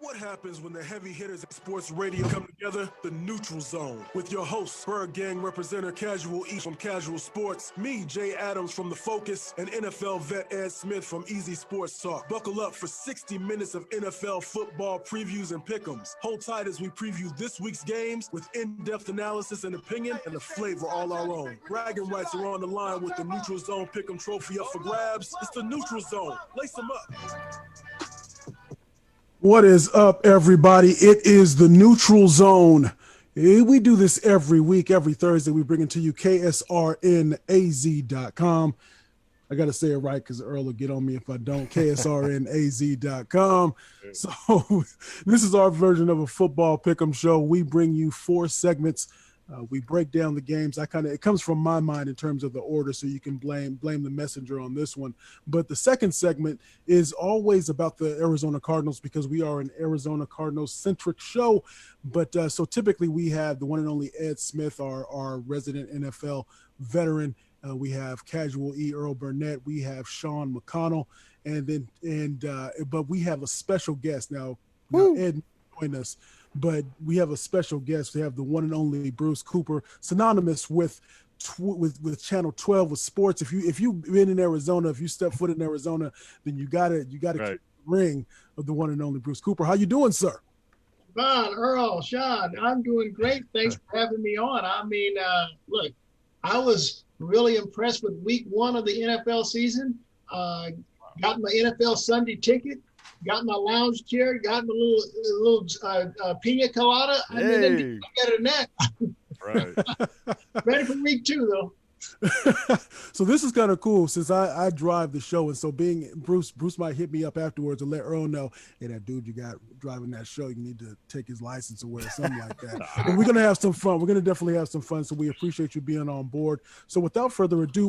What happens when the heavy hitters at sports radio come together? The Neutral Zone. With your host, Bird Gang representative Casual E from Casual Sports, me, Jay Adams from The Focus, and NFL vet Ed Smith from Easy Sports Talk. Buckle up for 60 minutes of NFL football previews and pick'ems. Hold tight as we preview this week's games with in-depth analysis and opinion and a flavor all our own. Bragging rights are on the line with the Neutral Zone Pick'em trophy up for grabs. It's the Neutral Zone. Lace them up. What is up, everybody? It is the Neutral Zone. We do this every week, every Thursday. We bring it to you, ksrnaz.com. I got to say it right because Earl will get on me if I don't. ksrnaz.com. So this is our version of a football pick'em show. We bring you 4 segments. We break down the games. It comes from my mind in terms of the order, so you can blame the messenger on this one. But the second segment is always about the Arizona Cardinals because we are an Arizona Cardinals centric show. But so typically we have the one and only Ed Smith, our resident NFL veteran. We have Casual E, Earl Burnett. We have Sean McConnell, but we have a special guest now. Ed joined us. But we have a special guest. We have the one and only Bruce Cooper, synonymous with Channel 12 with sports. If you've been in Arizona, if you step foot in Arizona, then you gotta keep the ring of the one and only Bruce Cooper. How you doing, sir? Bon, Earl, Sean, I'm doing great. Thanks for having me on. I mean, look, I was really impressed with week 1 of the NFL season. Got my NFL Sunday ticket. Got my lounge chair, got my little pina colada. I mean, it didn't get better than that. Right. Ready for week 2, though. So this is kind of cool since I drive the show, and so being Bruce might hit me up afterwards and let Earl know, hey, that dude you got driving that show, you need to take his license away or something like that. But we're gonna have some fun. We're gonna definitely have some fun. So we appreciate you being on board. So without further ado,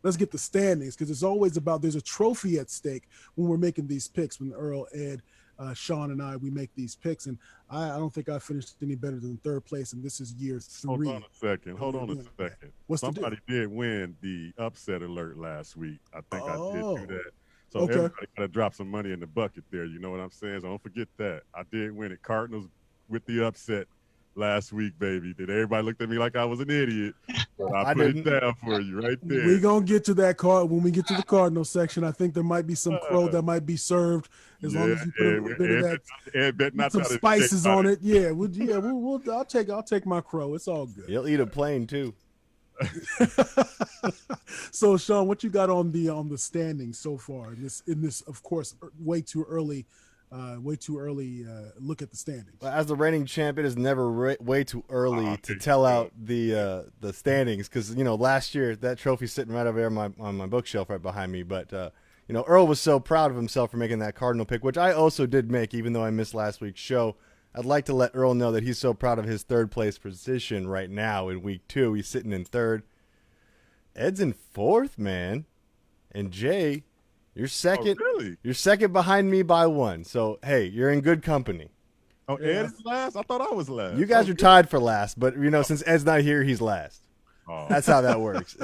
let's get the standings, because it's always about there's a trophy at stake when we're making these picks. When Earl, Ed, Sean, and we make these picks, and I don't think I finished any better than 3rd place, and this is year 3. Hold on a second. Somebody did win the upset alert last week. I think I did do that. So everybody got to drop some money in the bucket there. You know what I'm saying? So don't forget that. I did win it. Cardinals with the upset last week, baby. Did everybody looked at me like I was an idiot? But I put it down for you right there. We're going to get to that card when we get to the Cardinals section. I think there might be some crow that might be served as long as you put a bit of that, some spices on it. Yeah, I'll take my crow. It's all good. You'll eat a plane too. So, Sean, what you got on the standings so far in this, of course, way too early look at the standings? As the reigning champ, it is never way too early to tell out the standings, because last year that trophy's sitting right over there on my bookshelf right behind me. But Earl was so proud of himself for making that Cardinal pick, which I also did make, even though I missed last week's show. I'd like to let Earl know that he's so proud of his 3rd place position right now in week 2. He's sitting in 3rd. Ed's in 4th, man, and Jay, you're second. Oh, really? You're second behind me by 1. So, hey, you're in good company. Oh, Ed is last? I thought I was last. You guys are tied for last, but, since Ed's not here, he's last. Oh. That's how that works.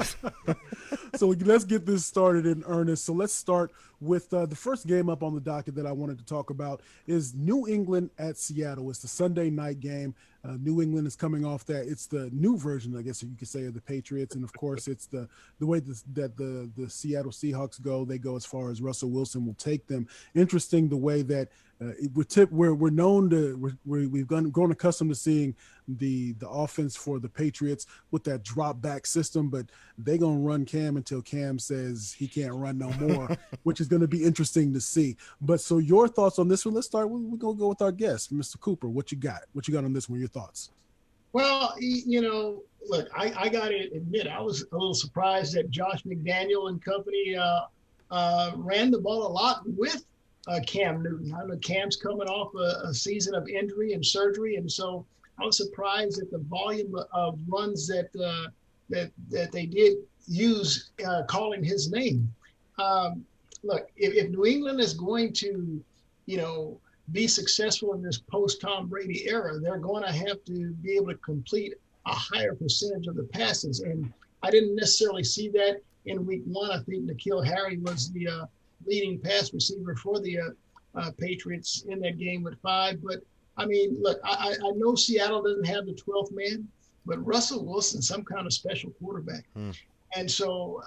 So let's get this started in earnest. So let's start with the first game up on the docket that I wanted to talk about is New England at Seattle. It's the Sunday night game. New England is coming off that. It's the new version, I guess you could say, of the Patriots. And, of course, it's the way that the Seattle Seahawks go. They go as far as Russell Wilson will take them. Interesting the way that we're known to we've grown accustomed to seeing the offense for the Patriots with that drop back system, but they're gonna run Cam until Cam says he can't run no more, which is going to be interesting to see. But so your thoughts on this one? Let's start. We're gonna go with our guest, Mr. Cooper. What you got on this one? Your thoughts? Well, look, I got to admit, I was a little surprised that Josh McDaniel and company ran the ball a lot with Cam Newton. I know Cam's coming off a season of injury and surgery, and so I was surprised at the volume of runs that they did use calling his name. Look, if New England is going to, be successful in this post-Tom Brady era, they're going to have to be able to complete a higher percentage of the passes. And I didn't necessarily see that in week 1. I think N'Keal Harry was the leading pass receiver for the Patriots in that game with 5. But I mean, look, I know Seattle doesn't have the 12th man, but Russell Wilson's some kind of special quarterback. And so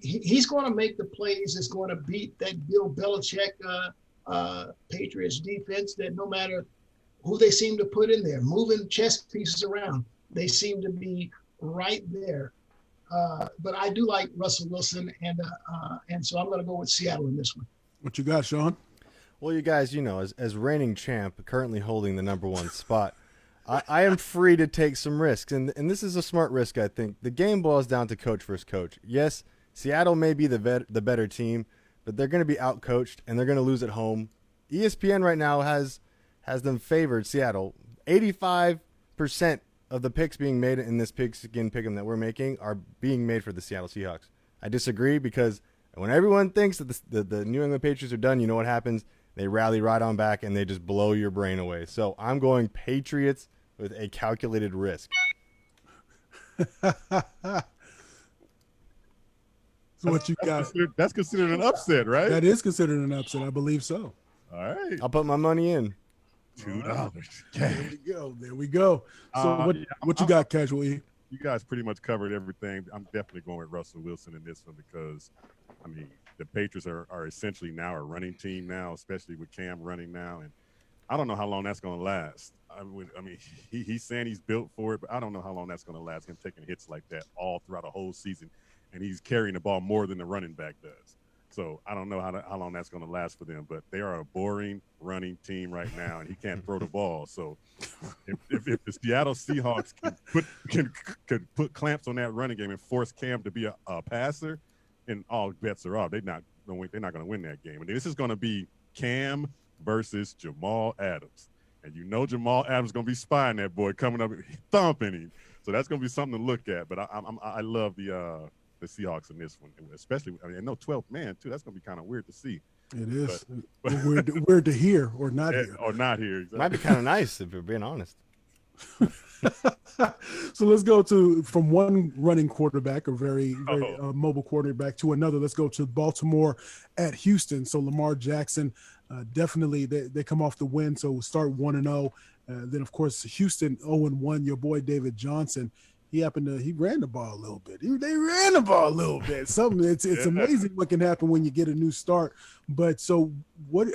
he's going to make the plays that's going to beat that Bill Belichick Patriots defense, that no matter who they seem to put in there, moving chess pieces around, they seem to be right there. But I do like Russell Wilson, and so I'm going to go with Seattle in this one. What you got, Sean? Well, you guys, as reigning champ, currently holding the #1 spot, I am free to take some risks, and this is a smart risk, I think. The game boils down to coach versus coach. Yes, Seattle may be the better team, but they're going to be outcoached, and they're going to lose at home. ESPN right now has them favored, Seattle. 85% of the picks being made in this pick'em that we're making are being made for the Seattle Seahawks. I disagree, because when everyone thinks that the New England Patriots are done, you know what happens? They rally right on back, and they just blow your brain away. So I'm going Patriots with a calculated risk. So what you got? That's considered an upset, right? That is considered an upset. I believe so. All right. I'll put my money in. $2. There we go. So what you got, Casual E? You guys pretty much covered everything. I'm definitely going with Russell Wilson in this one, because, I mean, the Patriots are essentially now a running team now, especially with Cam running now. And I don't know how long that's going to last. I mean, he's saying he's built for it, but I don't know how long that's going to last, him taking hits like that all throughout a whole season. And he's carrying the ball more than the running back does. So I don't know how long that's going to last for them, but they are a boring running team right now, and he can't throw the ball. So if the Seattle Seahawks can put clamps on that running game and force Cam to be a passer, and all bets are off. They're not going to win that game. And this is going to be Cam versus Jamal Adams. And Jamal Adams is going to be spying that boy, coming up, thumping him. So that's going to be something to look at. But I love the Seahawks in this one, especially. I no 12th man too. That's going to be kind of weird to see. It is but weird to hear or not hear. Or not hear. Exactly. Might be kind of nice if you're being honest. So let's go from one running quarterback, a very mobile quarterback, to another. Let's go to Baltimore at Houston. So Lamar Jackson, definitely they come off the win, so we'll start 1-0. Then of course Houston 0-1. Your boy David Johnson, he ran the ball a little bit. They ran the ball a little bit. It's amazing what can happen when you get a new start. But so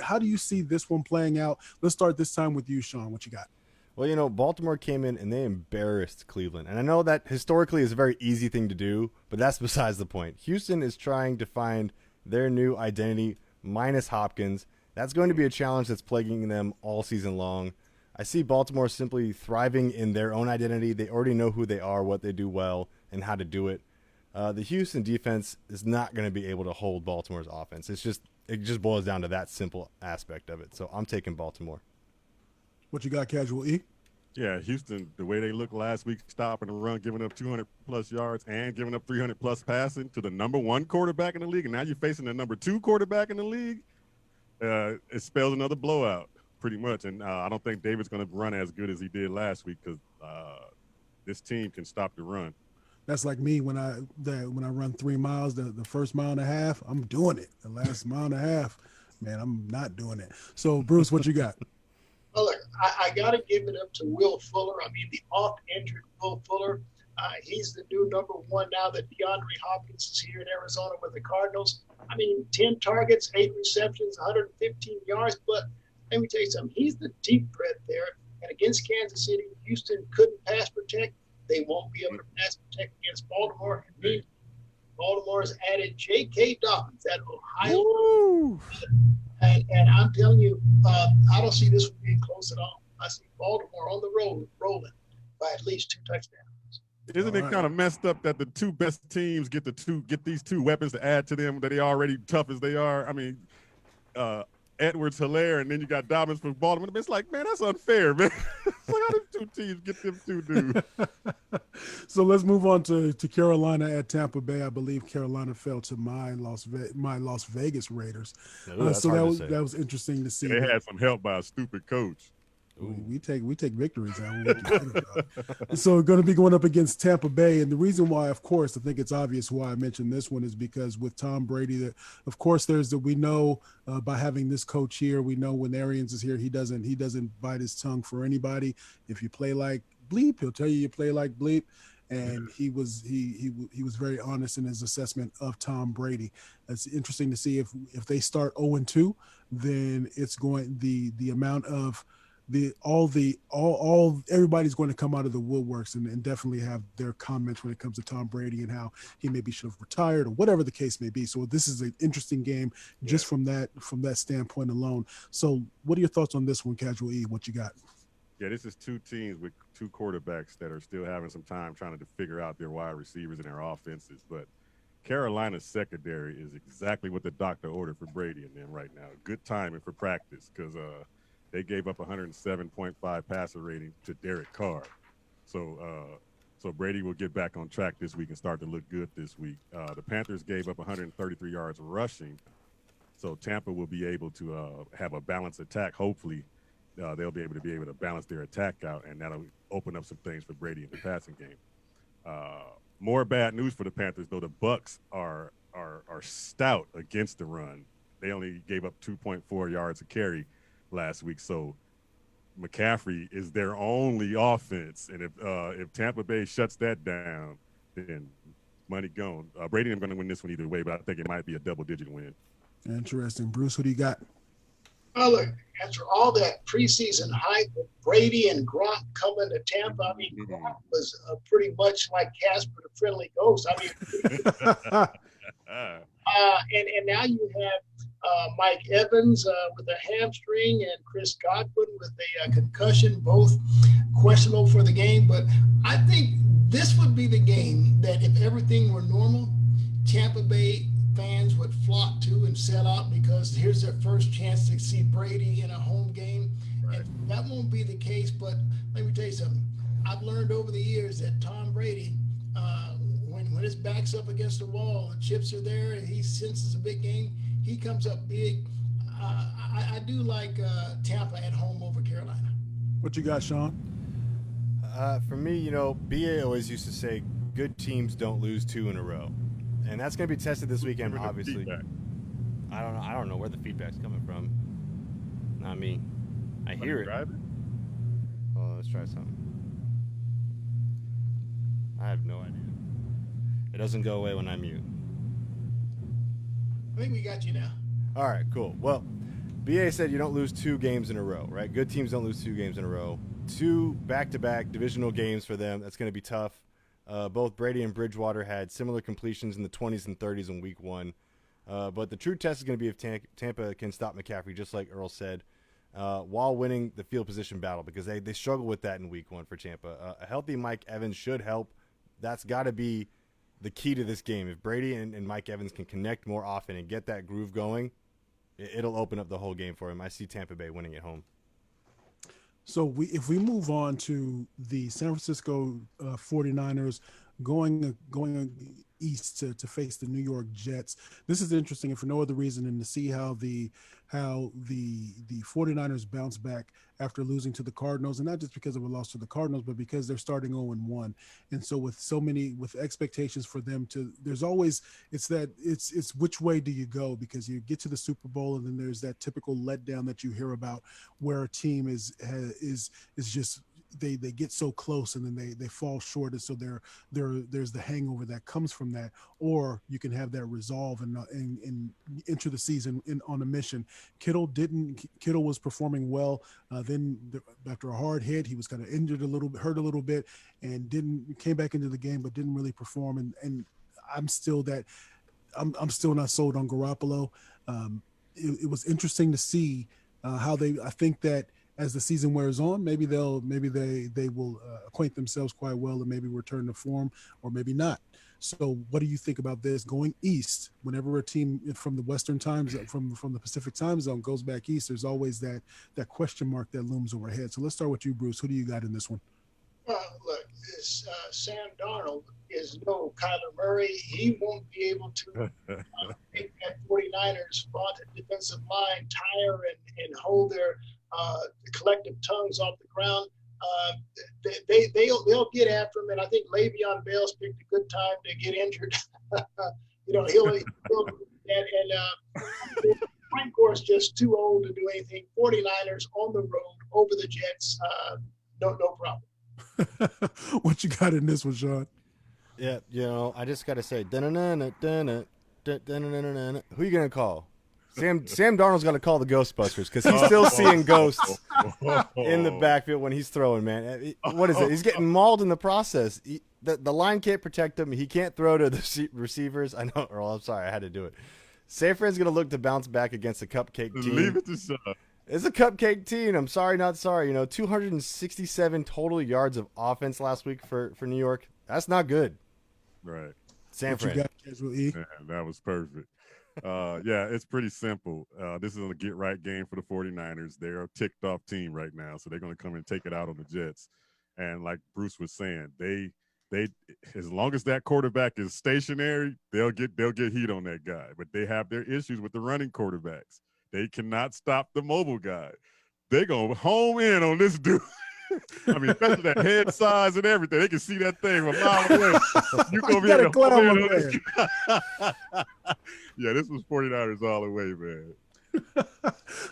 how do you see this one playing out? Let's start this time with you, Sean. What you got? Well, Baltimore came in and they embarrassed Cleveland. And I know that historically is a very easy thing to do, but that's besides the point. Houston is trying to find their new identity minus Hopkins. That's going to be a challenge that's plaguing them all season long. I see Baltimore simply thriving in their own identity. They already know who they are, what they do well, and how to do it. The Houston defense is not going to be able to hold Baltimore's offense. It just boils down to that simple aspect of it. So I'm taking Baltimore. What you got, Casual E? Yeah, Houston, the way they looked last week, stopping the run, giving up 200-plus yards, and giving up 300-plus passing to the #1 quarterback in the league, and now you're facing the #2 quarterback in the league, it spells another blowout, pretty much. And I don't think David's going to run as good as he did last week, because this team can stop the run. That's like me when I run 3 miles, the first mile and a half, I'm doing it. The last mile and a half, man, I'm not doing it. So, Bruce, what you got? Well, look, I got to give it up to Will Fuller. I mean, the off-injured Will Fuller. He's the new #1 now that DeAndre Hopkins is here in Arizona with the Cardinals. I mean, 10 targets, 8 receptions, 115 yards. But let me tell you something. He's the deep threat there. And against Kansas City, Houston couldn't pass protect. They won't be able to pass protect against Baltimore. And Baltimore has added J.K. Dobbins, that Ohio. And I'm telling you, I don't see this one being close at all. I see Baltimore on the road rolling by at least 2 touchdowns. Isn't it kind of messed up that the 2 best teams get these 2 weapons to add to them that they already tough as they are? I mean, Edwards, Hilaire, and then you got Dobbins for Baltimore. It's like, man, that's unfair, man. It's like, how did 2 teams get them 2 dudes? So let's move on to Carolina at Tampa Bay. I believe Carolina fell to my Las Vegas Raiders. Ooh, so that was interesting to see. They had some help by a stupid coach. We take victories. So we're going to be going up against Tampa Bay, and the reason why, of course, I think it's obvious why I mentioned this one is because with Tom Brady, that of course we know by having this coach here, we know when Arians is here, he doesn't bite his tongue for anybody. If you play like bleep, he'll tell you play like bleep. And he was very honest in his assessment of Tom Brady. It's interesting to see if they start 0-2, then it's going the amount of everybody's going to come out of the woodworks and definitely have their comments when it comes to Tom Brady and how he maybe should have retired or whatever the case may be. So this is an interesting game just from that standpoint alone. So what are your thoughts on this one, Casual E? What you got? Yeah, this is two teams with two quarterbacks that are still having some time trying to figure out their wide receivers and their offenses. But Carolina's secondary is exactly what the doctor ordered for Brady and them right now. Good timing for practice because they gave up 107.5 passer rating to Derek Carr. So Brady will get back on track this week and start to look good this week. The Panthers gave up 133 yards rushing. So Tampa will be able to have a balanced attack, hopefully. They'll be able to balance their attack out, and that'll open up some things for Brady in the passing game. More bad news for the Panthers, though. The Bucs are stout against the run. They only gave up 2.4 yards a carry last week, so McCaffrey is their only offense. And if Tampa Bay shuts that down, then money gone. Brady ain't going to win this one either way, but I think it might be a double-digit win. Interesting. Bruce, who do you got? Well, look, after all that preseason hype of Brady and Gronk coming to Tampa, I mean, Gronk was pretty much like Casper the Friendly Ghost. I mean, and now you have Mike Evans with a hamstring and Chris Godwin with a concussion, both questionable for the game. But I think this would be the game that if everything were normal, Tampa Bay fans would flock to and sell out because here's their first chance to see Brady in a home game. Right. And that won't be the case, but let me tell you something. I've learned over the years that Tom Brady, when his back's up against the wall, the chips are there, and he senses a big game, he comes up big. I do like Tampa at home over Carolina. What you got, Sean? For me, BA always used to say good teams don't lose 2 in a row. And that's going to be tested this weekend, obviously. I don't know where the feedback's coming from. Not me. I hear it. Well, let's try something. I have no idea. It doesn't go away when I mute. I think we got you now. All right, cool. Well, BA said you don't lose 2 games in a row, right? Good teams don't lose 2 games in a row. 2 back-to-back divisional games for them. That's going to be tough. Both Brady and Bridgewater had similar completions in the 20s and 30s in week 1. But the true test is going to be if Tampa can stop McCaffrey, just like Earl said, while winning the field position battle, because they struggle with that in week 1 for Tampa. A healthy Mike Evans should help. That's got to be the key to this game. If Brady and Mike Evans can connect more often and get that groove going, it'll open up the whole game for him. I see Tampa Bay winning at home. So if we move on to the San Francisco 49ers going east to face the New York Jets, this is interesting, and for no other reason than to see how the 49ers bounce back after losing to the Cardinals, and not just because of a loss to the Cardinals, but because they're starting 0-1. And so with expectations for them there's always, it's which way do you go, because you get to the Super Bowl and then there's that typical letdown that you hear about where a team is just, they get so close and then they fall short, and so there's the hangover that comes from that. Or you can have that resolve and enter the season on a mission. Kittle was performing well. Then after a hard hit, he was kind of hurt a little bit, and came back into the game, but didn't really perform. And I'm still not sold on Garoppolo. It was interesting to see how I think that as the season wears on, maybe they will acquaint themselves quite well and maybe return to form, or maybe not. So what do you think about this going east? Whenever a team from the Western time zone, from the Pacific time zone goes back east, there's always that question mark that looms overhead. So let's start with you, Bruce. Who do you got in this one? Well, look, Sam Darnold is no Kyler Murray. He won't be able to make that 49ers vaunted defensive line tire and hold their collective tongues off the ground. They'll get after him, and I think Le'Veon Bell's picked a good time to get injured. He'll Frank Gore's just too old to do anything. 49ers on the road over the Jets, no problem. What you got in this one, Sean? Yeah, I just got to say, who are you going to call? Sam Darnold's got to call the Ghostbusters because he's still seeing ghosts in the backfield when he's throwing, man. What is it? He's getting mauled in the process. The line can't protect him. He can't throw to the receivers. I know, Earl, I'm sorry. I had to do it. San Fran's going to look to bounce back against a cupcake team. Leave it to Sean. It's a cupcake team. I'm sorry, not sorry. 267 total yards of offense last week for New York. That's not good. Right. San Fran. Yeah, that was perfect. It's pretty simple. This is a get-right game for the 49ers. They're a ticked-off team right now, so they're going to come and take it out on the Jets. And like Bruce was saying, they as long as that quarterback is stationary, they'll get heat on that guy. But they have their issues with the running quarterbacks. They cannot stop the mobile guy. They're going to home in on this dude. I mean, especially that head size and everything. They can see that thing from a mile away. You're going to be able to home in on this guy. Yeah, this was 49ers all the way, man.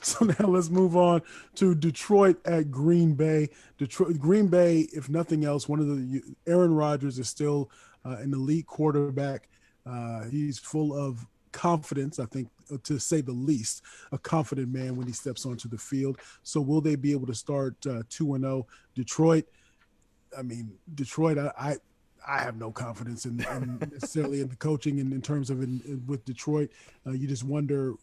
So now let's move on to Detroit at Green Bay. Green Bay, if nothing else, Aaron Rodgers is still an elite quarterback. He's full of confidence, I think, to say the least, a confident man when he steps onto the field. So will they be able to start 2-0? Detroit, I have no confidence in necessarily in the coaching and in terms of with Detroit. You just wonder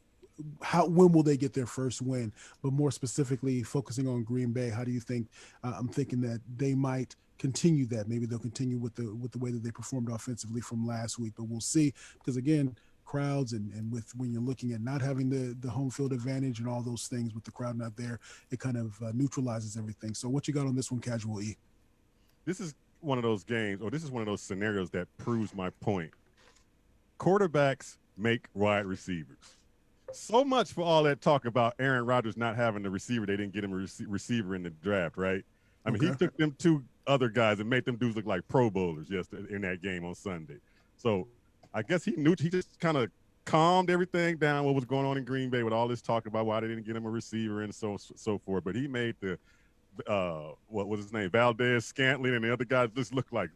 when will they get their first win? But more specifically, focusing on Green Bay, how do you think? I'm thinking that they might continue that. Maybe they'll continue with the way that they performed offensively from last week. But we'll see, because again, crowds and with when you're looking at not having the home field advantage and all those things with the crowd not there, it kind of neutralizes everything. So what you got on this one, Casual E? This is one of those games, or this is one of those scenarios that proves my point. Quarterbacks make wide receivers. So much for all that talk about Aaron Rodgers not having the receiver. They didn't get him a receiver in the draft, right? I mean, He took them two other guys and made them dudes look like Pro Bowlers yesterday in that game on Sunday. So I guess he just kind of calmed everything down, what was going on in Green Bay with all this talk about why they didn't get him a receiver and so forth. But he made the what was his name, Valdez-Scantling, and the other guys just look like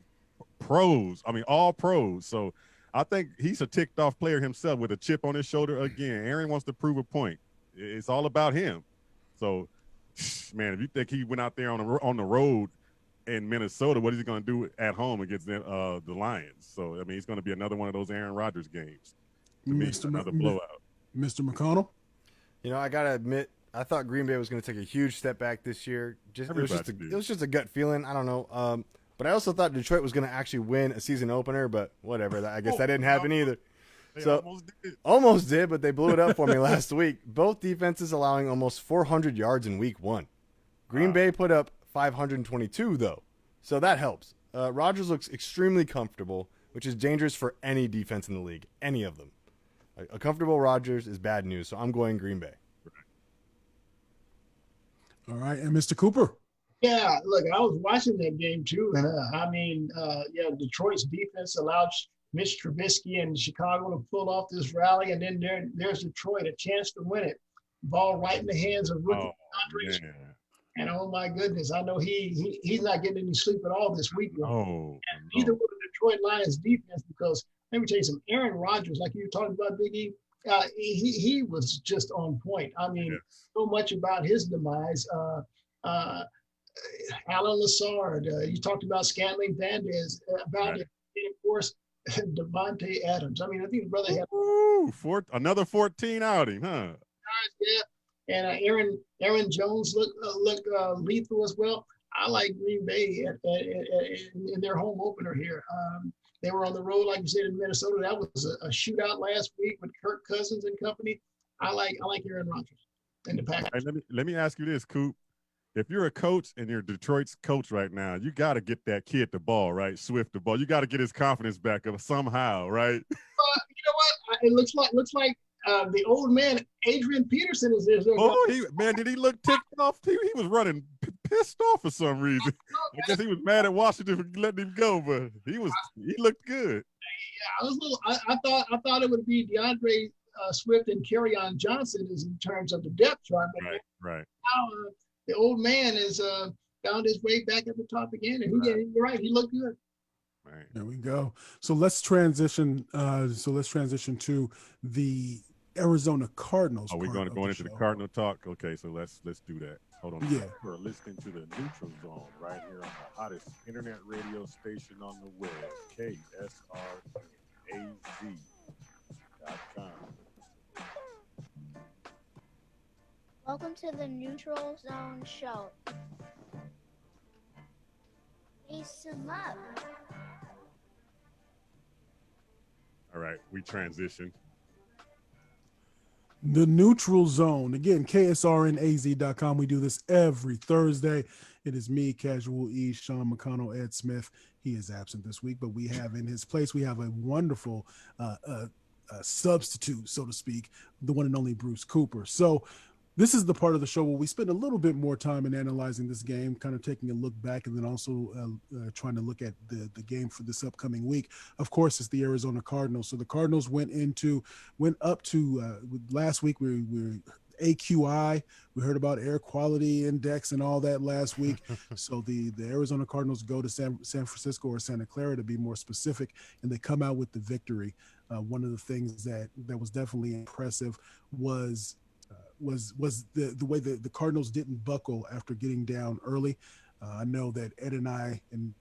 pros. I mean, all pros. So I think he's a ticked off player himself with a chip on his shoulder again. Aaron wants to prove a point. It's all about him. So, man, if you think he went out there on the road in Minnesota, what is he going to do at home against the Lions? So, I mean, it's going to be another one of those Aaron Rodgers games. To me, another blowout. Mr. McConnell? I got to admit, I thought Green Bay was going to take a huge step back this year. It was just a gut feeling. I don't know. But I also thought Detroit was going to actually win a season opener, but whatever. I guess that didn't happen either. So almost did, but they blew it up for me last week. Both defenses allowing almost 400 yards in week one. Green Bay put up 522, though. So that helps. Rodgers looks extremely comfortable, which is dangerous for any defense in the league, any of them. A comfortable Rodgers is bad news, so I'm going Green Bay. All right, and Mr. Cooper? Yeah, look, I was watching that game too. Detroit's defense allowed Mitch Trubisky and Chicago to pull off this rally, and then there's Detroit, a chance to win it. Ball right in the hands of rookie Andres. And oh my goodness, I know he's not getting any sleep at all this week. Neither will the Detroit Lions defense, because let me tell you something. Aaron Rodgers, like you were talking about, Big E, he was just on point. I mean, so much about his demise. Alan Lazard, you talked about Scantling, Valdez, and of course, Devontae Adams. I mean, I think the brother had another 14 outing, huh? Yeah, and Aaron Jones looked lethal as well. I like Green Bay in their home opener here. They were on the road, like you said, in Minnesota. That was a shootout last week with Kirk Cousins and company. I like Aaron Rodgers in the Packers. Right, let me ask you this, Coop. If you're a coach and you're Detroit's coach right now, you got to get that kid the ball, right? Swift the ball. You got to get his confidence back up somehow, right? You know what? It looks like the old man, Adrian Peterson, is there. Did he look ticked off? He was running pissed off for some reason. I guess he was mad at Washington for letting him go, but he looked good. Yeah, I thought it would be DeAndre Swift and Kerryon Johnson is in terms of the depth chart. But right. Now the old man is found his way back at the top again, and you're right, he looked good. Right. There we go. So let's transition. To the Arizona Cardinals. Are we going into the Cardinal talk? Okay, so let's do that. Hold on. Yeah. We're listening to the Neutral Zone right here on the hottest internet radio station on the web, KSRNAZ.com. Welcome to the Neutral Zone Show. Ace him up. All right, we transitioned. The Neutral Zone. Again, KSRNAZ.com. We do this every Thursday. It is me, Casual E, Sean McConnell, Ed Smith. He is absent this week, but we have in his place, we have a wonderful substitute, so to speak, the one and only Bruce Cooper. So this is the part of the show where we spend a little bit more time in analyzing this game, kind of taking a look back, and then also trying to look at the game for this upcoming week. Of course, it's the Arizona Cardinals. So the Cardinals went up to last week. We AQI. We heard about air quality index and all that last week. So the Arizona Cardinals go to San Francisco, or Santa Clara to be more specific, and they come out with the victory. One of the things that was definitely impressive was the way that the Cardinals didn't buckle after getting down early. I know that Ed and I, and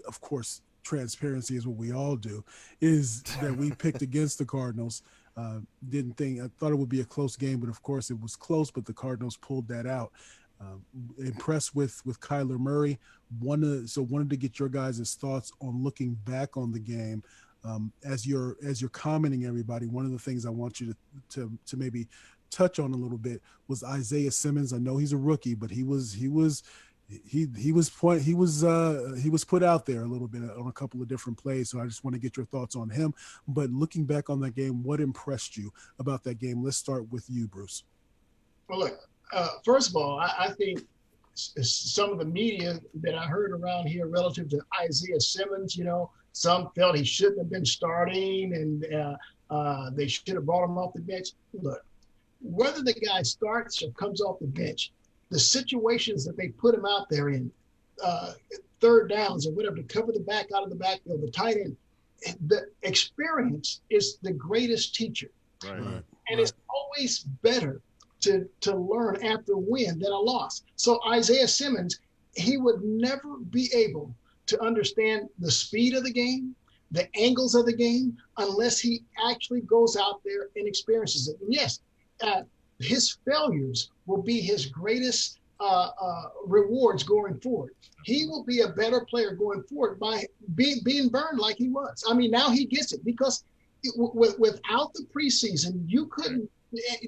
of course, transparency is what we all do, is that we picked against the Cardinals. I thought it would be a close game, but of course it was close, but the Cardinals pulled that out. Impressed with Kyler Murray. Wanted to get your guys' thoughts on looking back on the game. As you're commenting, everybody, one of the things I want you to maybe touch on a little bit was Isaiah Simmons. I know he's a rookie, but he was put out there a little bit on a couple of different plays. So I just want to get your thoughts on him. But looking back on that game, what impressed you about that game? Let's start with you, Bruce. Well, look, first of all, I think some of the media that I heard around here relative to Isaiah Simmons, some felt he shouldn't have been starting and they should have brought him off the bench. Look, whether the guy starts or comes off the bench, the situations that they put him out there in, third downs or whatever, to cover the back out of the backfield, the tight end, the experience is the greatest teacher. Right. And it's always better to learn after a win than a loss. So Isaiah Simmons, he would never be able to understand the speed of the game, the angles of the game, unless he actually goes out there and experiences it. And yes, his failures will be his greatest rewards going forward. He will be a better player going forward by being burned like he was. I mean, now he gets it, because without the preseason,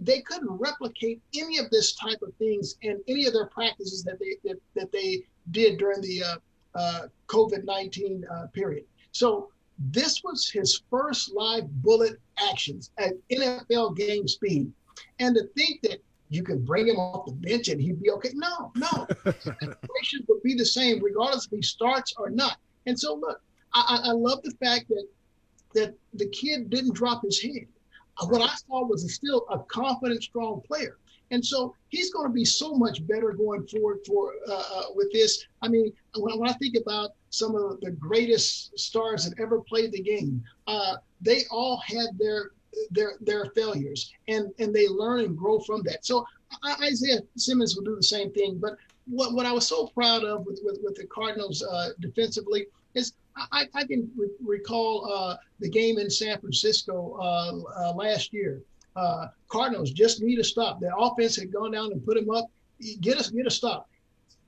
they couldn't replicate any of this type of things in any of their practices that they did during the COVID-19 period. So this was his first live bullet actions at NFL game speed. And to think that you can bring him off the bench and he'd be okay. No. Situations would be the same regardless if he starts or not. And so, look, I love the fact that the kid didn't drop his head. What I saw was still a confident, strong player. And so he's going to be so much better going forward with this. I mean, when I think about some of the greatest stars that ever played the game, they all had their failures, and they learn and grow from that. So Isaiah Simmons will do the same thing. But what I was so proud of with the Cardinals defensively is I can recall the game in San Francisco last year. Cardinals just need a stop. The offense had gone down and put him up. Get a stop.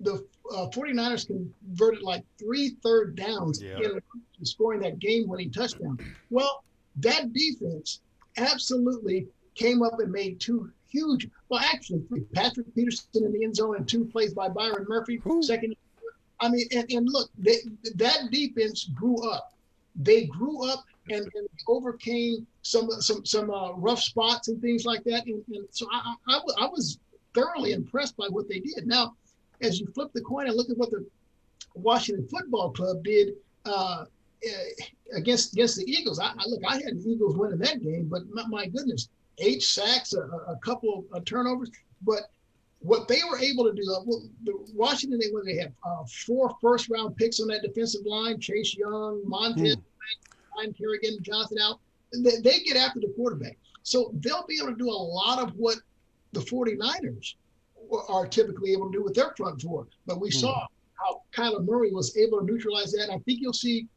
The 49ers converted like 3 third downs in scoring that game-winning touchdown. Well, that defense absolutely came up and made 2 huge, actually 3. Patrick Peterson in the end zone and 2 plays by Byron Murphy. Second. I mean, and look, that defense grew up. They grew up and overcame some rough spots and things like that. And so I was thoroughly impressed by what they did. Now, as you flip the coin and look at what the Washington Football Club did against the Eagles, I had the Eagles winning that game, but my goodness, 8 sacks, a couple of turnovers, but what they were able to do, the Washington, they have 4 first-round picks on that defensive line: Chase Young, Montez, Kerrigan, Jonathan Allen. They get after the quarterback. So they'll be able to do a lot of what the 49ers are typically able to do with their front four. But we saw how Kyler Murray was able to neutralize that. And I think you'll see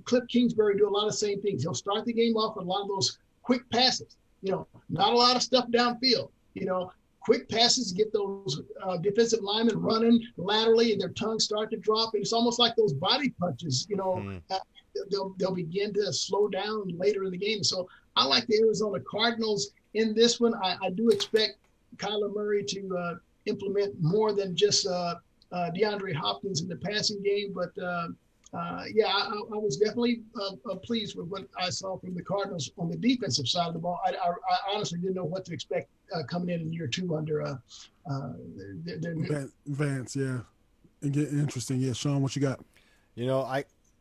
Cliff Kingsbury do a lot of the same things. He'll start the game off with a lot of those quick passes. Not a lot of stuff downfield. Quick passes, get those defensive linemen running laterally and their tongues start to drop. And it's almost like those body punches, they'll begin to slow down later in the game. So I like the Arizona Cardinals in this one. I do expect Kyler Murray to implement more than just DeAndre Hopkins in the passing game. But I was definitely pleased with what I saw from the Cardinals on the defensive side of the ball. I honestly didn't know what to expect coming in year 2 under Vance. Yeah, and get interesting. Yeah, Sean, what you got?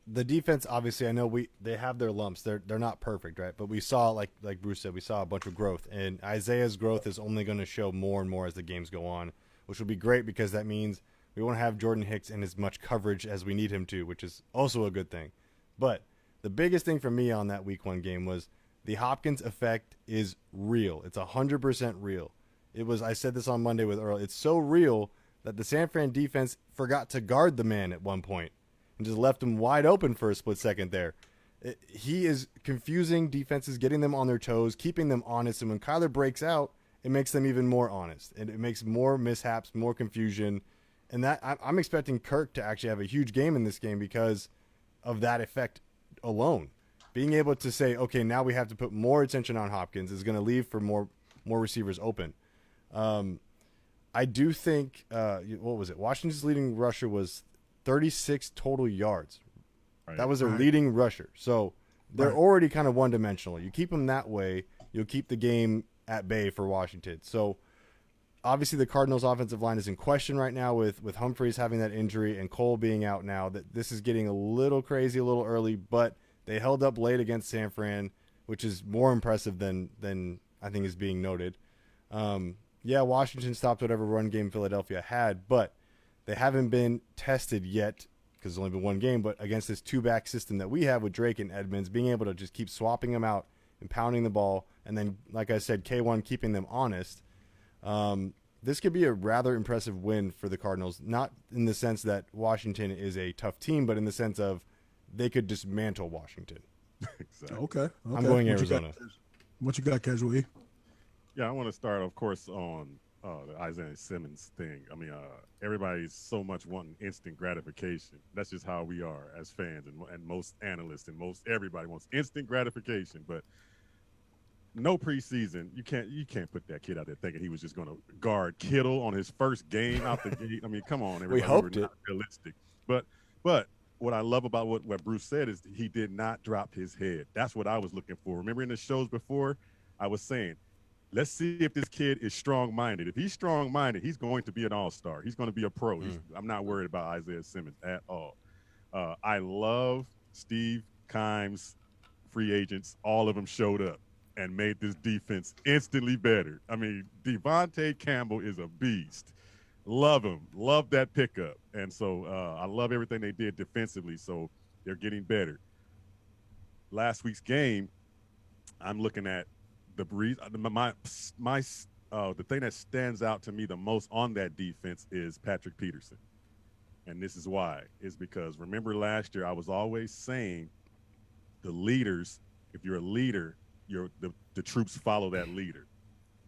The defense, obviously, I know they have their lumps. They're not perfect, right? But we saw, like Bruce said, we saw a bunch of growth, and Isaiah's growth is only going to show more and more as the games go on, which will be great because that means we won't have Jordan Hicks in as much coverage as we need him to, which is also a good thing. But the biggest thing for me on that Week 1 game was the Hopkins effect is real. It's 100% real. I said this on Monday with Earl. It's so real that the San Fran defense forgot to guard the man at one point and just left him wide open for a split second there. He is confusing defenses, getting them on their toes, keeping them honest. And when Kyler breaks out, it makes them even more honest. And it makes more mishaps, more confusion. And that I'm expecting Kirk to actually have a huge game in this game because of that effect alone. Being able to say, okay, now we have to put more attention on Hopkins is going to leave for more receivers open. I do think, what was it? Washington's leading rusher was 36 total yards. Right. That was their leading rusher. So they're already kind of one-dimensional. You keep them that way, you'll keep the game at bay for Washington. So obviously the Cardinals' offensive line is in question right now with Humphreys having that injury and Cole being out now. That this is getting a little crazy, a little early, but they held up late against San Fran, which is more impressive than I think is being noted. Washington stopped whatever run game Philadelphia had, but they haven't been tested yet because it's only been 1 game, but against this 2-back system that we have with Drake and Edmonds, being able to just keep swapping them out and pounding the ball, and then, like I said, K1 keeping them honest, this could be a rather impressive win for the Cardinals, not in the sense that Washington is a tough team, but in the sense of they could dismantle Washington. Exactly. Okay. I'm going Arizona. What you got, Casual E? Yeah, I want to start, of course, on the Isaiah Simmons thing. I mean, everybody's so much wanting instant gratification. That's just how we are as fans, and most analysts and everybody wants instant gratification. But no preseason, you can't put that kid out there thinking he was just going to guard Kittle on his first game out the gate. I mean, come on, everybody. We hoped it. Not realistic. But what I love about what Bruce said is he did not drop his head. That's what I was looking for. Remember in the shows before, I was saying, let's see if this kid is strong-minded. If he's strong-minded, he's going to be an all-star. He's going to be a pro. I'm not worried about Isaiah Simmons at all. I love Steve Keim's free agents. All of them showed up and made this defense instantly better. I mean, Devontae Campbell is a beast. Love him. Love that pickup. And so I love everything they did defensively, so they're getting better. Last week's game, I'm looking at the thing that stands out to me the most on that defense is Patrick Peterson. And this is why. Is because remember last year I was always saying the leaders, if you're a leader, the troops follow that leader.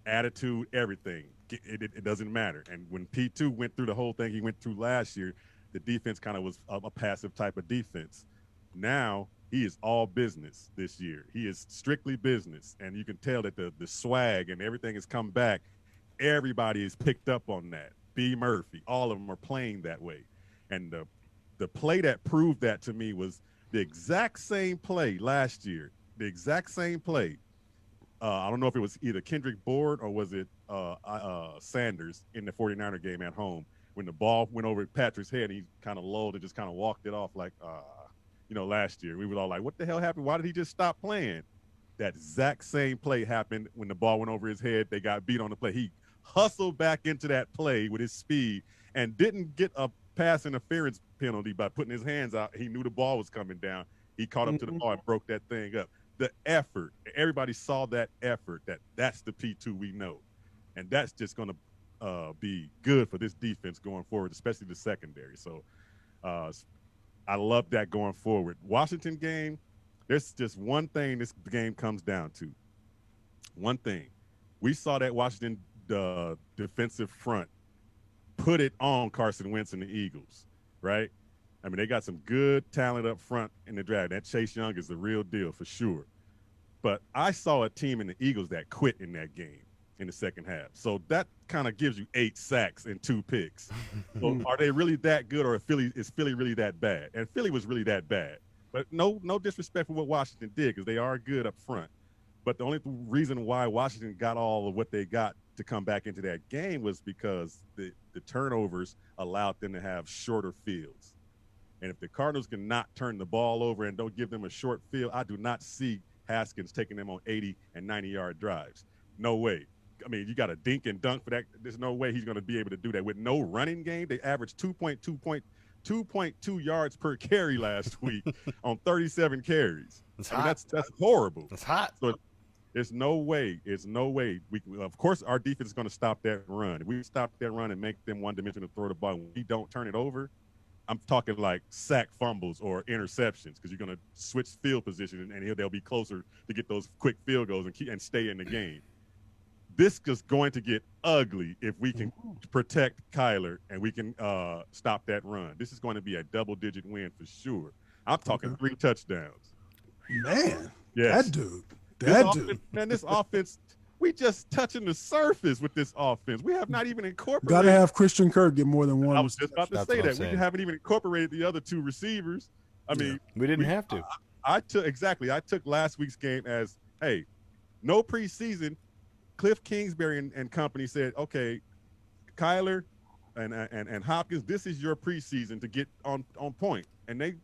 Attitude, everything. It doesn't matter. And when P2 went through the whole thing he went through last year, the defense kind of was a passive type of defense. Now he is all business this year. He is strictly business. And you can tell that the swag and everything has come back. Everybody is picked up on that. B. Murphy, all of them are playing that way. And the play that proved that to me was the exact same play last year the exact same play. I don't know if it was either Kendrick Bourne or was it Sanders in the 49er game at home when the ball went over Patrick's head. He kind of lulled and just kind of walked it off like, last year. We were all like, what the hell happened? Why did he just stop playing? That exact same play happened when the ball went over his head. They got beat on the play. He hustled back into that play with his speed and didn't get a pass interference penalty by putting his hands out. He knew the ball was coming down. He caught up to the ball and broke that thing up. The effort, everybody saw that effort. That's the P2 we know. And that's just going to be good for this defense going forward, especially the secondary. So I love that going forward. Washington game, there's just one thing this game comes down to. One thing. We saw that Washington defensive front put it on Carson Wentz and the Eagles, right? I mean, they got some good talent up front in the draft. That Chase Young is the real deal for sure. But I saw a team in the Eagles that quit in that game in the second half. So that kind of gives you 8 sacks and 2 picks. So are they really that good, or is Philly really that bad? And Philly was really that bad. But no disrespect for what Washington did, because they are good up front. But the only reason why Washington got all of what they got to come back into that game was because the turnovers allowed them to have shorter fields. And if the Cardinals cannot turn the ball over and don't give them a short field, I do not see Haskins taking them on 80 and 90-yard drives. No way. I mean, you got to dink and dunk for that. There's no way he's going to be able to do that. With no running game, they averaged 2.2 yards per carry last week on 37 carries. That's horrible. That's hot. So there's no way. Of course, our defense is going to stop that run. If we stop that run and make them one-dimensional to throw the ball, when we don't turn it over, I'm talking like sack fumbles or interceptions, because you're going to switch field position and they'll be closer to get those quick field goals and stay in the game. This is going to get ugly if we can protect Kyler and we can stop that run. This is going to be a double-digit win for sure. I'm talking 3 touchdowns. Man, yes. That dude. This offense, we just touching the surface with this offense. We have not even incorporated. Got to have Christian Kirk get more than one. I was just about to say that. We haven't even incorporated the other 2 receivers. I mean, we didn't have to. I took last week's game as, hey, no preseason. Cliff Kingsbury and company said, okay, Kyler and Hopkins, this is your preseason to get on point. And they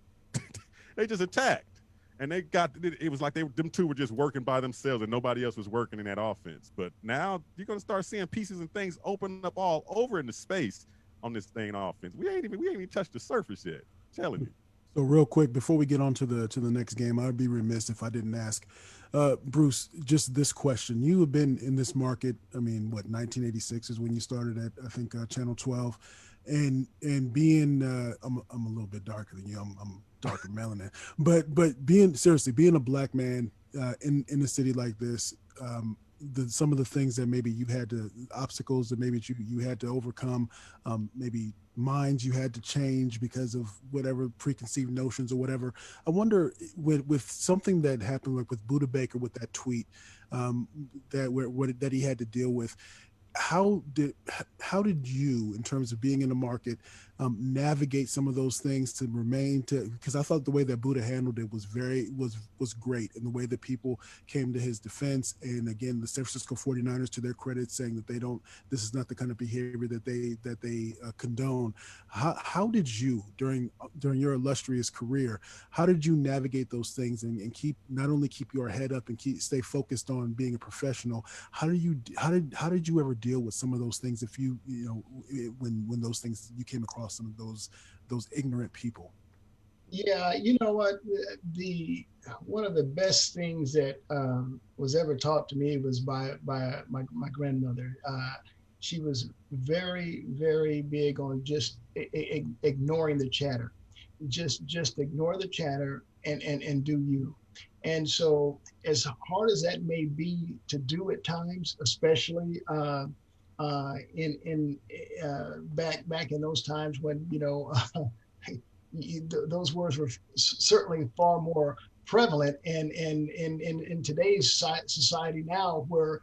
they just attacked. And they got it was like them 2 were just working by themselves and nobody else was working in that offense. But now you're going to start seeing pieces and things open up all over in the space on this thing offense. We ain't even touched the surface yet. I'm telling you. So real quick, before we get on to the next game, I'd be remiss if I didn't ask Bruce just this question. You have been in this market. I mean, 1986 is when you started at, I think, Channel 12, and being I'm a little bit darker than you. I'm darker melanin, but being a black man in a city like this, some of the things that maybe you had to obstacles that maybe you had to overcome, maybe minds you had to change because of whatever preconceived notions or whatever. I wonder with something that happened like with Buda Baker with that tweet that he had to deal with. How did you, in terms of being in the market, navigate some of those things to remain because I thought the way that Buddha handled it was great, and the way that people came to his defense, and again the San Francisco 49ers, to their credit, saying that this is not the kind of behavior that they condone. How did you during your illustrious career, how did you navigate those things and not only keep your head up and stay focused on being a professional? How did you ever deal with some of those things if when those things you came across some of those ignorant people? Yeah, you know what? One of the best things that was ever taught to me was by my grandmother. She was very, very big on just ignoring the chatter. Just ignore the chatter and do you. And so, as hard as that may be to do at times, especially back in those times when those words were certainly far more prevalent, and in today's society now, where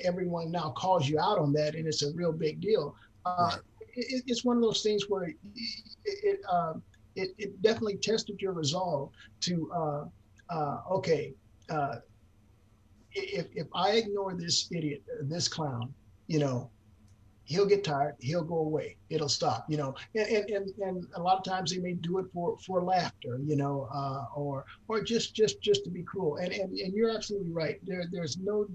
everyone now calls you out on that, and it's a real big deal. Right. It's one of those things where it definitely tested your resolve to if I ignore this idiot, this clown, he'll get tired, he'll go away, it'll stop, and a lot of times they may do it for laughter, or just to be cruel. And you're absolutely right. There's no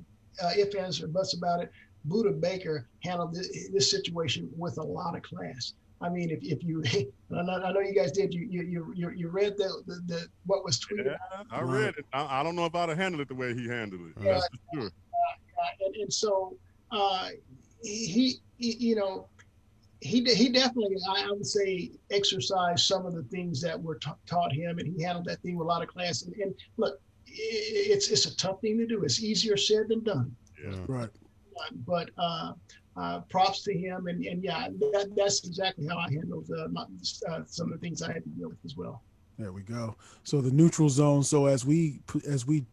ifs, ands, or buts about it. Buddha Baker handled this situation with a lot of class. I mean, if you, I know you guys did. You read the what was tweeted. Yeah, I read it. I don't know if I'd have handled it the way he handled it. That's for sure. And so he definitely, I would say, exercised some of the things that were taught him, and he handled that thing with a lot of class. And look, it's a tough thing to do. It's easier said than done. Yeah. Right. But props to him, and yeah, that's exactly how I handled some of the things I had to deal with as well. There we go. So the neutral zone. So as we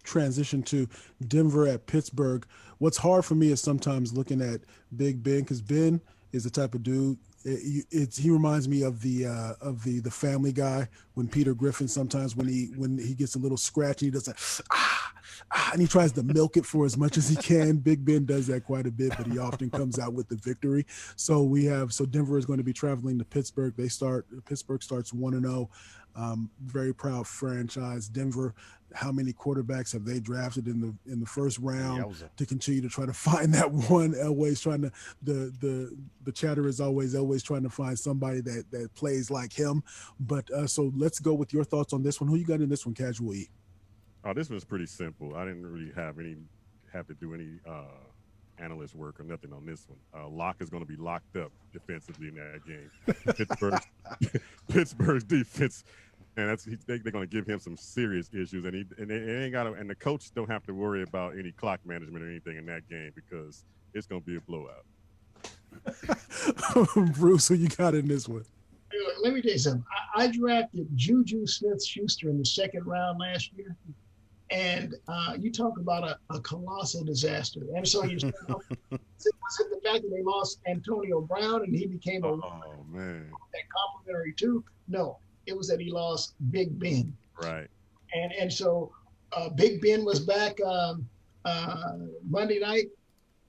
transition to Denver at Pittsburgh, what's hard for me is sometimes looking at Big Ben, because Ben is the type of dude. He reminds me of the Family Guy, when Peter Griffin sometimes when he gets a little scratchy, he does that and he tries to milk it for as much as he can. Big Ben does that quite a bit, but he often comes out with the victory. So Denver is going to be traveling to Pittsburgh. Pittsburgh starts 1-0. Very proud franchise. Denver, how many quarterbacks have they drafted in the first round to continue to try to find that one? Always trying to, the chatter is always trying to find somebody that plays like him. But so let's go with your thoughts on this one. Who you got in this one, Casual E? Oh, this was pretty simple. I didn't really have to do any analyst work or nothing on this one. Locke is going to be locked up defensively in that game. Pittsburgh's defense, and they're going to give him some serious issues, and the coach don't have to worry about any clock management or anything in that game, because it's going to be a blowout. Bruce, who you got in this one? Let me tell you something. I drafted Juju Smith-Schuster in the second round last year. And you talk about a colossal disaster. And so was it the fact that they lost Antonio Brown and he became that complimentary too? No, it was that he lost Big Ben. Right. And so Big Ben was back Monday night,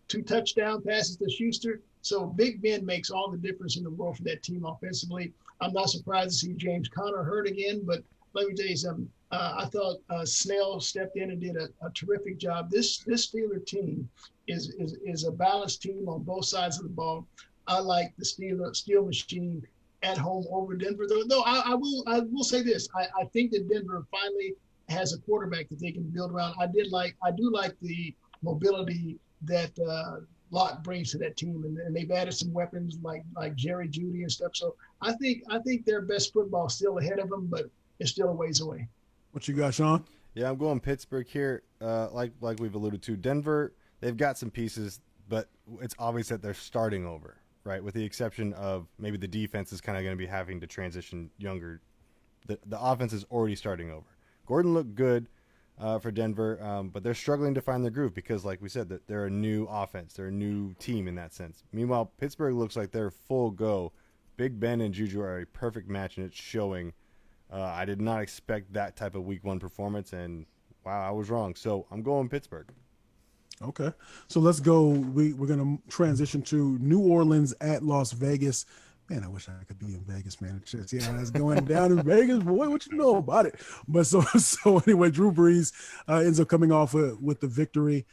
2 touchdown passes to Schuster. So Big Ben makes all the difference in the world for that team offensively. I'm not surprised to see James Conner hurt again, but let me tell you something. I thought Snell stepped in and did a terrific job. This Steeler team is a balanced team on both sides of the ball. I like the Steel Machine at home over Denver. Though I will say this: I think that Denver finally has a quarterback that they can build around. I do like the mobility that Locke brings to that team, and they've added some weapons like Jerry Jeudy and stuff. So I think their best football is still ahead of them, but it's still a ways away. What you got, Sean? Yeah, I'm going Pittsburgh here. Like we've alluded to, Denver, they've got some pieces, but it's obvious that they're starting over, right? With the exception of maybe the defense is kind of going to be having to transition younger. The offense is already starting over. Gordon looked good for Denver, but they're struggling to find their groove because, like we said, that they're a new offense. They're a new team in that sense. Meanwhile, Pittsburgh looks like they're full go. Big Ben and Juju are a perfect match, and it's showing. I did not expect that type of week 1 performance, and wow, I was wrong. So I'm going Pittsburgh. Okay. So let's go. We're going to transition to New Orleans at Las Vegas. Man, I wish I could be in Vegas, man. Yeah, that's going down in Vegas. Boy, what you know about it? But so anyway, Drew Brees ends up coming off with the victory.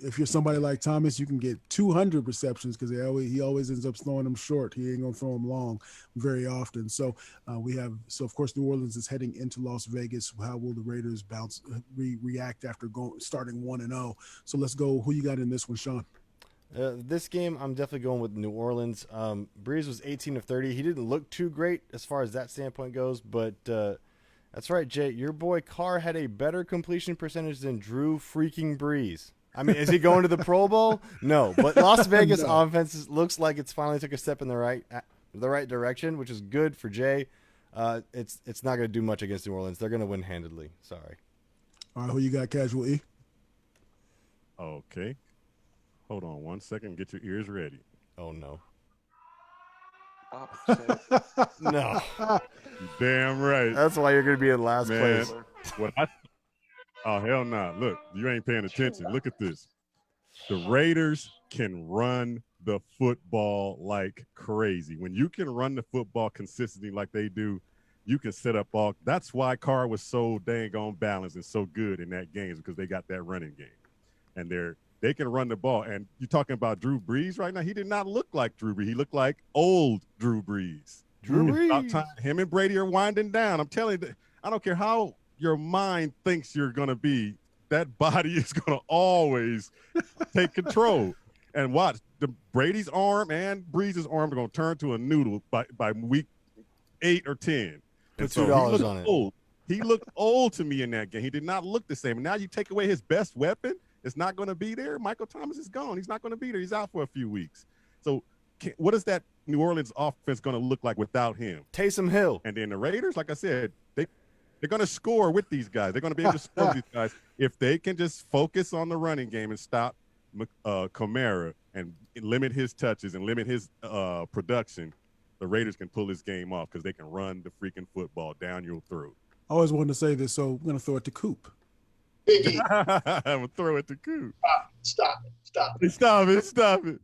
If you're somebody like Thomas, you can get 200 receptions because he always ends up throwing them short. He ain't gonna throw them long very often. So of course New Orleans is heading into Las Vegas. How will the Raiders react after starting 1-0? So let's go. Who you got in this one, Sean? This game, I'm definitely going with New Orleans. Brees was 18 of 30. He didn't look too great as far as that standpoint goes, but that's right, Jay. Your boy Carr had a better completion percentage than Drew freaking Brees. I mean, is he going to the Pro Bowl? No, but Las Vegas offense looks like it's finally took a step in the right direction, which is good for Jay. It's not going to do much against New Orleans. They're going to win handedly. Sorry. All right, who you got, Casual E? Okay. Hold on 1 second. Get your ears ready. Oh, no. No. Damn right. That's why you're going to be in last place. Oh, hell no. Look, you ain't paying attention. Look at this. The Raiders can run the football like crazy. When you can run the football consistently like they do, you can set up all. That's why Carr was so dang on balance and so good in that game, because they got that running game. And they can run the ball. And you're talking about Drew Brees right now. He did not look like Drew Brees. He looked like old Drew Brees. Drew Brees. About time him and Brady are winding down. I'm telling you, I don't care how your mind thinks you're going to be, that body is going to always take control. And watch, the Brady's arm and Brees' arm are going to turn to a noodle by week 8 or 10. Put $2 on it. Old. He looked old to me in that game. He did not look the same. And now you take away his best weapon, it's not going to be there. Michael Thomas is gone. He's not going to be there. He's out for a few weeks. So what is that New Orleans offense going to look like without him? Taysom Hill. And then the Raiders, like I said, they're going to score with these guys. They're going to be able to score with these guys if they can just focus on the running game and stop Kamara and limit his touches and limit his production. The Raiders can pull this game off because they can run the freaking football down your throat. I always wanted to say this, so I'm going to throw it to Coop. Biggie. I'm going to throw it to Coop. Stop it. Stop it.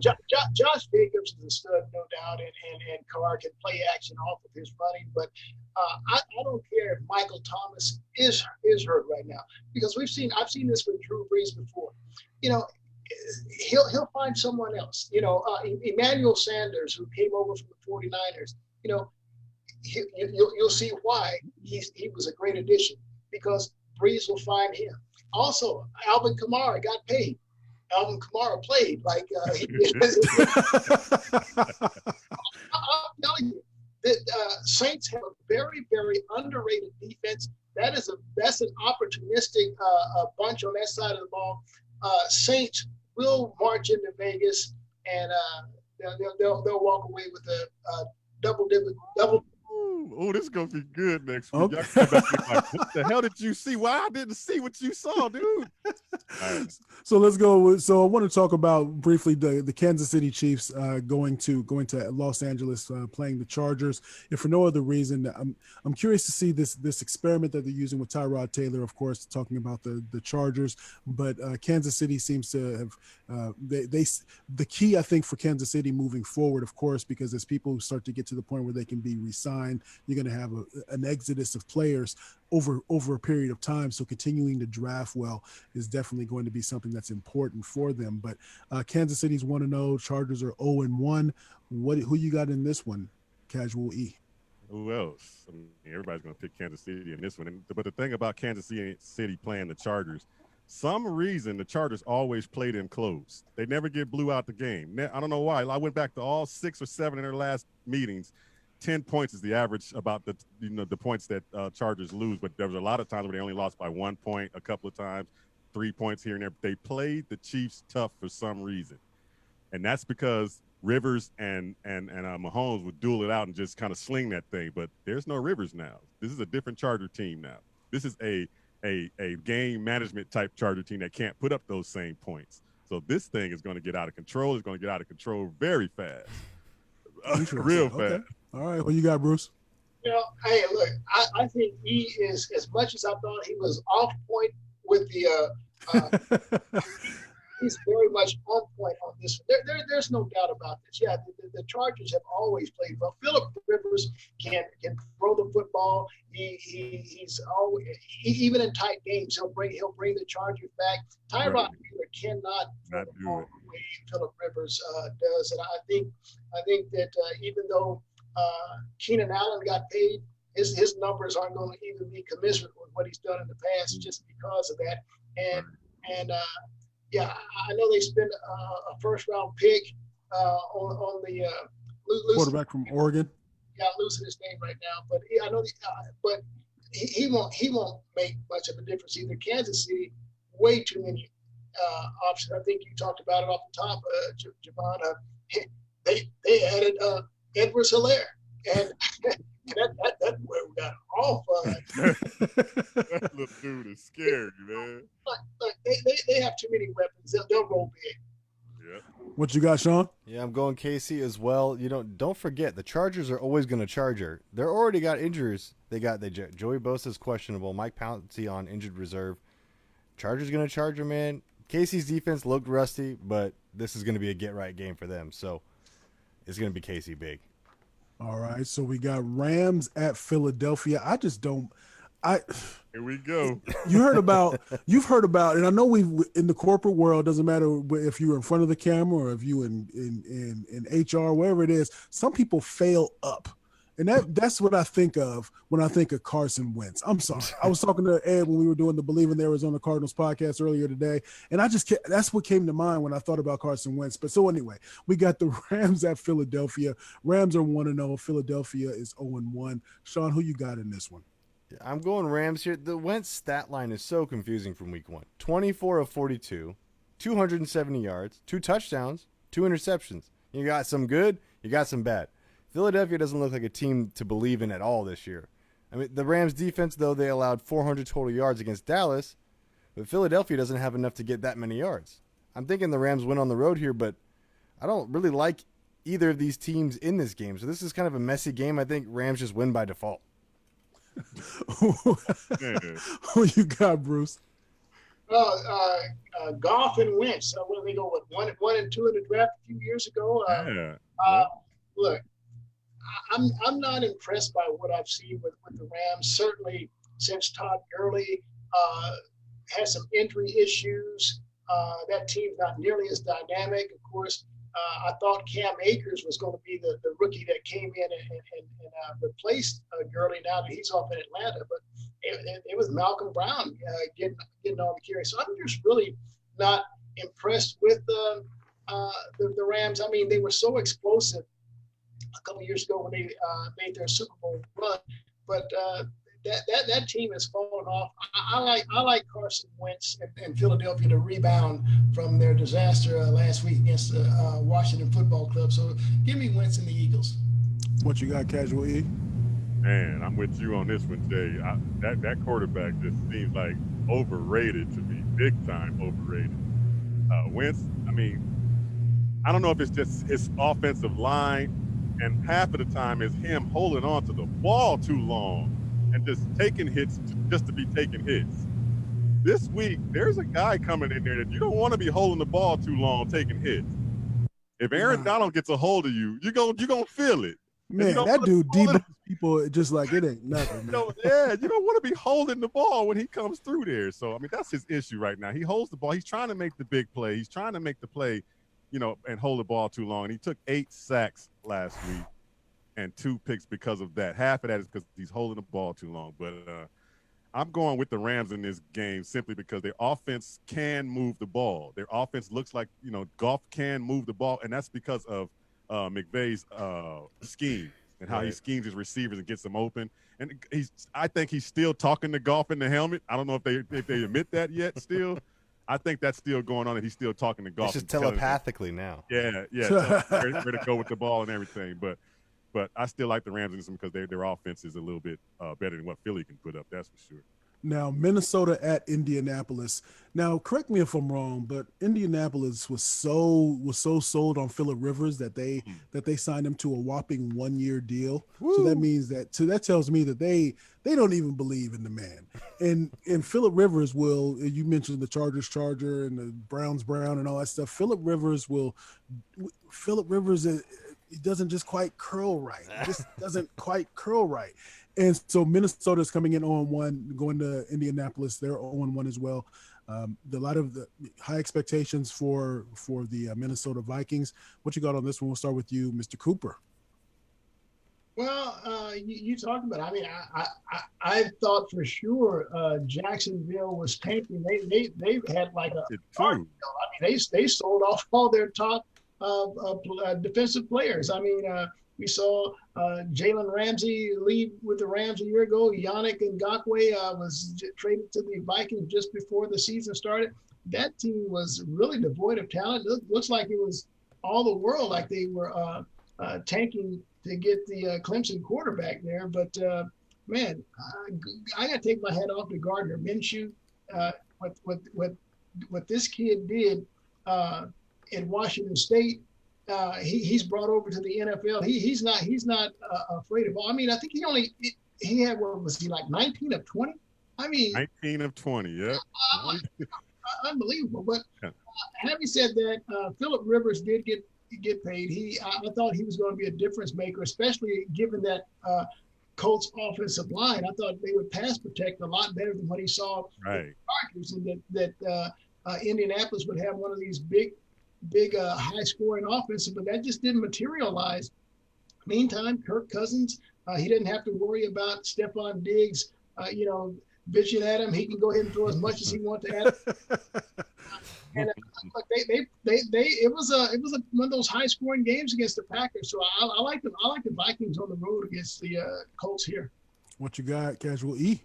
Josh Jacobs is a stud, no doubt, and Carr can play action off of his running. But I don't care if Michael Thomas is hurt right now, because I've seen this with Drew Brees before. He'll find someone else. Emmanuel Sanders, who came over from the 49ers. You'll see why he was a great addition, because Brees will find him. Also, Alvin Kamara got paid. Alvin Kamara played like he did. I'm telling you, that Saints have a very, very underrated defense. That's an opportunistic bunch on that side of the ball. Saints will march into Vegas, and they'll walk away with a double. Oh, this is going to be good next week. Okay. Y'all come back and like, what the hell did you see? Why I didn't see what you saw, dude? All right. So let's go. So I want to talk about briefly the Kansas City Chiefs going to Los Angeles, playing the Chargers. If for no other reason, I'm curious to see this experiment that they're using with Tyrod Taylor, of course, talking about the Chargers. But Kansas City seems to have the key, I think, for Kansas City moving forward, of course, because as people start to get to the point where they can be re-signed, you're going to have an exodus of players over a period of time. So continuing to draft well is definitely going to be something that's important for them. But Kansas City's 1-0, Chargers are 0-1. Who you got in this one, Casual E? Who else? I mean, everybody's going to pick Kansas City in this one. But the thing about Kansas City playing the Chargers, some reason the Chargers always play them close. They never get blew out the game. I don't know why. I went back to all 6 or 7 in their last meetings. 10 points is the average about the points that Chargers lose, but there was a lot of times where they only lost by 1 point, a couple of times, 3 points here and there. They played the Chiefs tough for some reason, and that's because Rivers and Mahomes would duel it out and just kind of sling that thing. But there's no Rivers now. This is a different Charger team now. This is a game management type Charger team that can't put up those same points. So this thing is going to get out of control. It's going to get out of control very fast, real fast. Okay. All right, what you got, Bruce? Hey, look, I think he is, as much as I thought he was off point with the he's very much on point on this. There's no doubt about this. Yeah, the Chargers have always played well. Phillip Rivers can throw the football. He's always, even in tight games, he'll bring the Chargers back. Tyrod Taylor cannot throw the ball the way Phillip Rivers does, and I think that even though Keenan Allen got paid, his numbers aren't going to even be commensurate with what he's done in the past, just because of that. And yeah, I know they spent a first-round pick on the quarterback from Oregon. Yeah, losing his name right now, but I know. But he won't make much of a difference either. Kansas City, way too many options. I think you talked about it off the top, Javon. They added Edwards-Helaire, and that boy got all fun. That little dude is scary, man. Look, they have too many weapons. They'll roll big. Yep. What you got, Sean? Yeah, I'm going KC as well. Don't forget the Chargers are always going to Charger. They're already got injuries. They got Joey Bosa's questionable, Mike Pouncey on injured reserve. Chargers going to Charger, man. KC's defense looked rusty, but this is going to be a get right game for them. So it's going to be KC big. All right, so we got Rams at Philadelphia. Here we go. You've heard about, and I know we in the corporate world, doesn't matter if you're in front of the camera or if you in HR, wherever it is, some people fail up. And that's what I think of when I think of Carson Wentz. I'm sorry. I was talking to Ed when we were doing the Believe in the Arizona Cardinals podcast earlier today, and that's what came to mind when I thought about Carson Wentz. But so anyway, we got the Rams at Philadelphia. Rams are 1-0. Philadelphia is 0-1. Sean, who you got in this one? I'm going Rams here. The Wentz stat line is so confusing from week 1. 24 of 42, 270 yards, 2 touchdowns, 2 interceptions. You got some good, you got some bad. Philadelphia doesn't look like a team to believe in at all this year. I mean, the Rams defense, though, they allowed 400 total yards against Dallas, but Philadelphia doesn't have enough to get that many yards. I'm thinking the Rams win on the road here, but I don't really like either of these teams in this game. So this is kind of a messy game. I think Rams just win by default. Who you got, Bruce? Goff and Wentz. What do they go with? 1 and 2 in the draft a few years ago. Look, I'm not impressed by what I've seen with the Rams. Certainly since Todd Gurley has some injury issues. That team's not nearly as dynamic. Of course, I thought Cam Akers was going to be the rookie that came in and replaced Gurley now that he's off in Atlanta. But it was Malcolm Brown getting all the carry. So I'm just really not impressed with the Rams. I mean, they were so explosive a couple of years ago when they made their Super Bowl run, but that team has fallen off. I like Carson Wentz and Philadelphia to rebound from their disaster last week against the Washington Football Club. So give me Wentz and the Eagles. What you got, Casual E? Man, I'm with you on this one, Jay. That quarterback just seems like overrated to me, big time overrated. Wentz, I mean, I don't know if it's just his offensive line, and half of the time is him holding on to the ball too long and just taking hits just to be taking hits. This week, there's a guy coming in there that you don't want to be holding the ball too long, taking hits. If Aaron Donald gets a hold of you, you're gonna feel it. Man, that dude debunks people just like it ain't nothing. You don't want to be holding the ball when he comes through there. So, I mean, that's his issue right now. He holds the ball. He's trying to make the big play. He's trying to make the play, and hold the ball too long. And he took 8 sacks last week and 2 picks because of that. Half of that is because he's holding the ball too long. But I'm going with the Rams in this game simply because their offense can move the ball. Their offense looks like, Goff can move the ball, and that's because of McVay's scheme and how he schemes his receivers and gets them open. And I think he's still talking to Goff in the helmet. I don't know if they admit that yet still. I think that's still going on, and he's still talking to Goff. It's just telepathically now. Yeah. Where to go with the ball and everything. But I still like the Rams in this one because their offense is a little bit better than what Philly can put up. That's for sure. Now, Minnesota at Indianapolis. Now, correct me if I'm wrong, but Indianapolis was so sold on Phillip Rivers that they signed him to a whopping 1-year deal. Woo. So that means that tells me that they don't even believe in the man. And Phillip Rivers will. You mentioned the Chargers Charger and the Browns Brown and all that stuff. Phillip Rivers he doesn't just quite curl right. He just doesn't quite curl right. And so Minnesota's coming in 0-1, going to Indianapolis. They're 0-1 as well. A lot of the high expectations for the Minnesota Vikings. What you got on this one? We'll start with you, Mr. Cooper. Well, you talked about it. I mean, I thought for sure Jacksonville was tanking. They had like a I mean, they sold off all their top defensive players. I mean, we saw Jalen Ramsey leave with the Rams a year ago. Yannick Ngakoue was traded to the Vikings just before the season started. That team was really devoid of talent. Looks like it was all the world, like they were tanking to get the Clemson quarterback there. But, man, I got to take my hat off to Gardner Minshew. What this kid did, in Washington State. He's brought over to the NFL. He's not afraid of ball. I mean, I think he had, what was he, like 19 of 20? I mean, 19 of 20, yeah. Unbelievable. But having said that, Philip Rivers did get paid. I thought he was going to be a difference maker, especially given that Colts offensive line. I thought they would pass protect a lot better than what he saw right. Chargers, and that Indianapolis would have one of these big high scoring offenses, but that just didn't materialize. Meantime, Kirk Cousins, he didn't have to worry about Stephon Diggs, bitching at him. He can go ahead and throw as much as he wants to at him. And it was one of those high scoring games against the Packers. So I like the Vikings on the road against the Colts here. What you got, Casual E?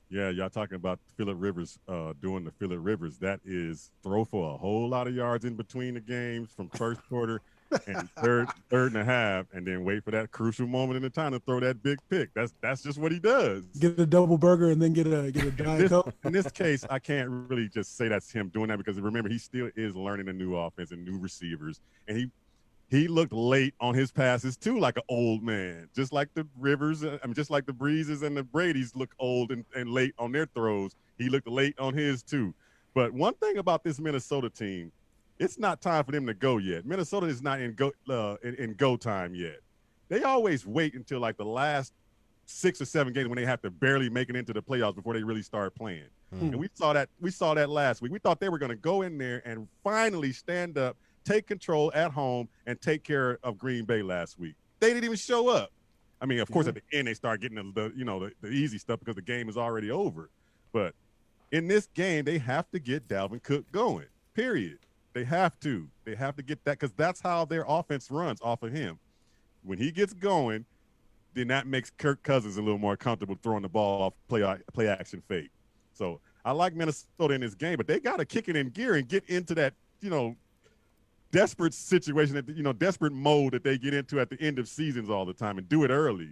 Yeah, y'all talking about Phillip Rivers doing the Phillip Rivers. That is throw for a whole lot of yards in between the games from first quarter and third and a half, and then wait for that crucial moment in the time to throw that big pick. That's just what he does. Get a double burger and then get a Diet Coke. In this case, I can't really just say that's him doing that, because remember, he still is learning a new offense and new receivers, and he looked late on his passes too, like an old man, just like the Rivers. Just like the Breezes and the Bradys look old and late on their throws. He looked late on his too. But one thing about this Minnesota team, it's not time for them to go yet. Minnesota is not in go time yet. They always wait until like the last 6 or 7 games when they have to barely make it into the playoffs before they really start playing. And we saw that last week. We thought they were going to go in there and finally stand up, take control at home, and take care of Green Bay last week. They didn't even show up. I mean, of course, at the end they start getting the easy stuff because the game is already over. But in this game, they have to get Dalvin Cook going. Period. They have to get that, because that's how their offense runs, off of him. When he gets going, then that makes Kirk Cousins a little more comfortable throwing the ball off play action fake. So I like Minnesota in this game, but they got to kick it in gear and get into that, desperate situation, that desperate mode that they get into at the end of seasons all the time, and do it early.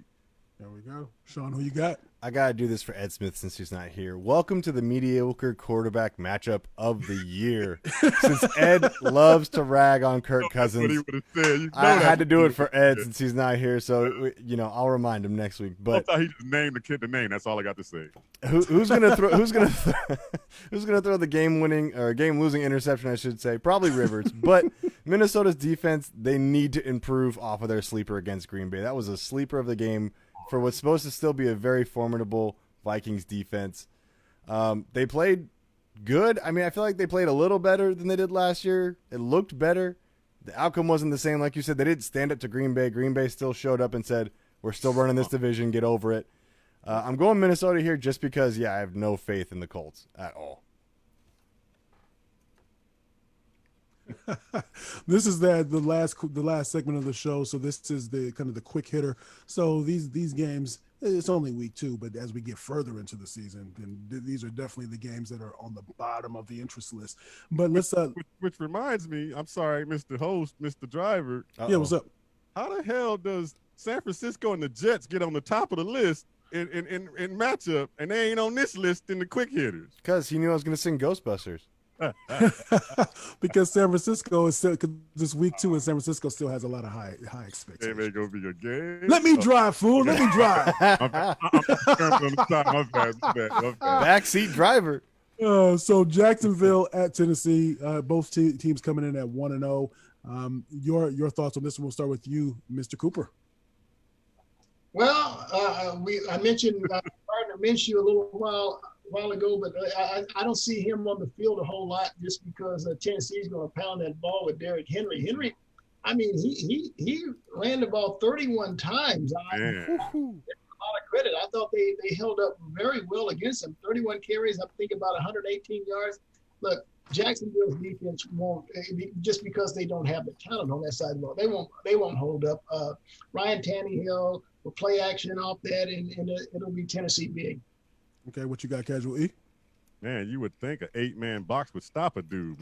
There we go. Sean, who you got? I got to do this for Ed Smith since he's not here. Welcome to the mediocre quarterback matchup of the year. Since Ed loves to rag on Kirk Cousins, I had to do it for Ed since he's not here. So, I'll remind him next week. But I thought he just named the kid the name. That's all I got to say. Who's gonna throw? Who's gonna throw the game-winning or game-losing interception? I should say, probably Rivers. But Minnesota's defense, they need to improve off of their sleeper against Green Bay. That was a sleeper of the game for what's supposed to still be a very formidable Vikings defense. They played good. I mean, I feel like they played a little better than they did last year. It looked better. The outcome wasn't the same. Like you said, they didn't stand up to Green Bay. Green Bay still showed up and said, we're still running this division. Get over it. I'm going Minnesota here just because, I have no faith in the Colts at all. This is the last segment of the show, so this is the kind of the quick hitter. So these games, it's only week 2, but as we get further into the season, then these are definitely the games that are on the bottom of the interest list. But let's which reminds me, I'm sorry, Mr. Host, Mr. Driver. Yeah, what's up? How the hell does San Francisco and the Jets get on the top of the list in matchup, and they ain't on this list in the quick hitters? Because he knew I was going to sing Ghostbusters. Because San Francisco is still, this week 2, and San Francisco still has a lot of high expectations. It ain't gonna be a game. Let me drive, fool. Let me drive. Backseat driver. So Jacksonville at Tennessee, both teams coming in at 1-0. Your thoughts on this one? We'll start with you, Mr. Cooper. Well, I mentioned Gardner Minshew a little while ago, but I don't see him on the field a whole lot just because Tennessee's going to pound that ball with Derrick Henry. Henry, I mean, he ran the ball 31 times. A lot of credit. I thought they held up very well against him. 31 carries, I think about 118 yards. Look, Jacksonville's defense won't, just because they don't have the talent on that side of the ball. They won't hold up. Ryan Tannehill will play action off that, and it'll be Tennessee big. Okay, what you got, Casual E? Man, you would think an 8-man box would stop a dude.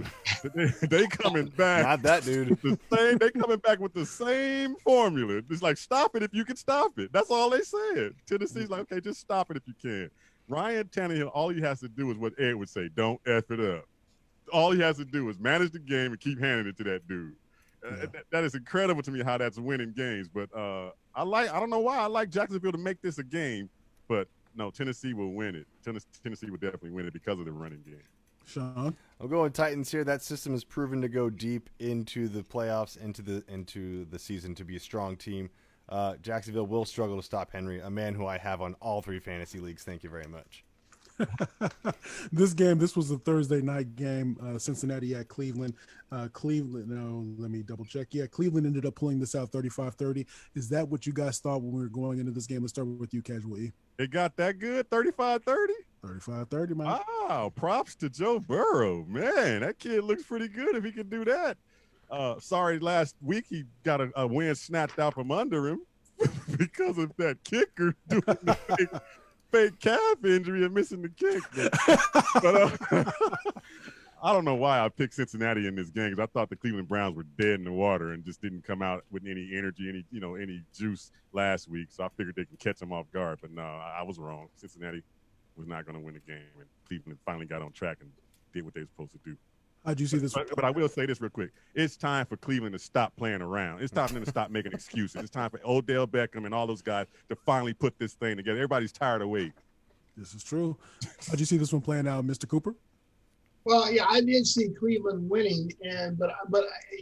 They coming back. Not that dude. They coming back with the same formula. It's like, stop it if you can stop it. That's all they said. Tennessee's like, okay, just stop it if you can. Ryan Tannehill, all he has to do is what Ed would say, don't F it up. all he has to do is manage the game and keep handing it to that dude. That is incredible to me how that's winning games. But I don't know why I like Jacksonville to make this a game, but no, Tennessee will win it. Tennessee will definitely win it because of the running game. Sean, I'm going Titans here. That system has proven to go deep into the playoffs, into the season, to be a strong team. Jacksonville will struggle to stop Henry, a man who I have on all 3 fantasy leagues. Thank you very much. This was a Thursday night game. Cincinnati at Cleveland. Let me double check. Yeah, Cleveland ended up pulling this out 35-30. Is that what you guys thought when we were going into this game? Let's start with you, Casual E. It got that good, 35-30? 35-30, man. Wow, props to Joe Burrow. Man, that kid looks pretty good if he can do that. Sorry, last week he got a win snatched out from under him because of that kicker doing the fake calf injury and missing the kick. But I don't know why I picked Cincinnati in this game because I thought the Cleveland Browns were dead in the water and just didn't come out with any energy, any juice last week. So I figured they can catch them off guard. But no, I was wrong. Cincinnati was not going to win the game, and Cleveland finally got on track and did what they were supposed to do. How'd you see this? But I will say this real quick. It's time for Cleveland to stop playing around. It's time for them to stop making excuses. It's time for Odell Beckham and all those guys to finally put this thing together. Everybody's tired of waiting. This is true. How'd you see this one playing out, Mr. Cooper? Well, yeah, I did see Cleveland winning, but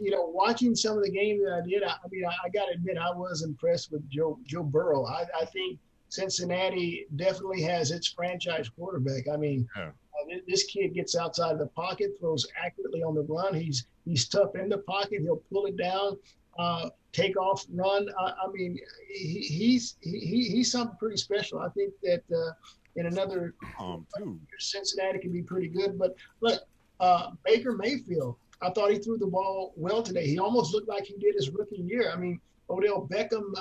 watching some of the game that I did, I got to admit I was impressed with Joe Burrow. I think Cincinnati definitely has its franchise quarterback. This kid gets outside of the pocket, throws accurately on the run. He's tough in the pocket. He'll pull it down, take off, run. He's something pretty special. I think that in another Cincinnati can be pretty good. But look, Baker Mayfield, I thought he threw the ball well today. He almost looked like he did his rookie year. Odell Beckham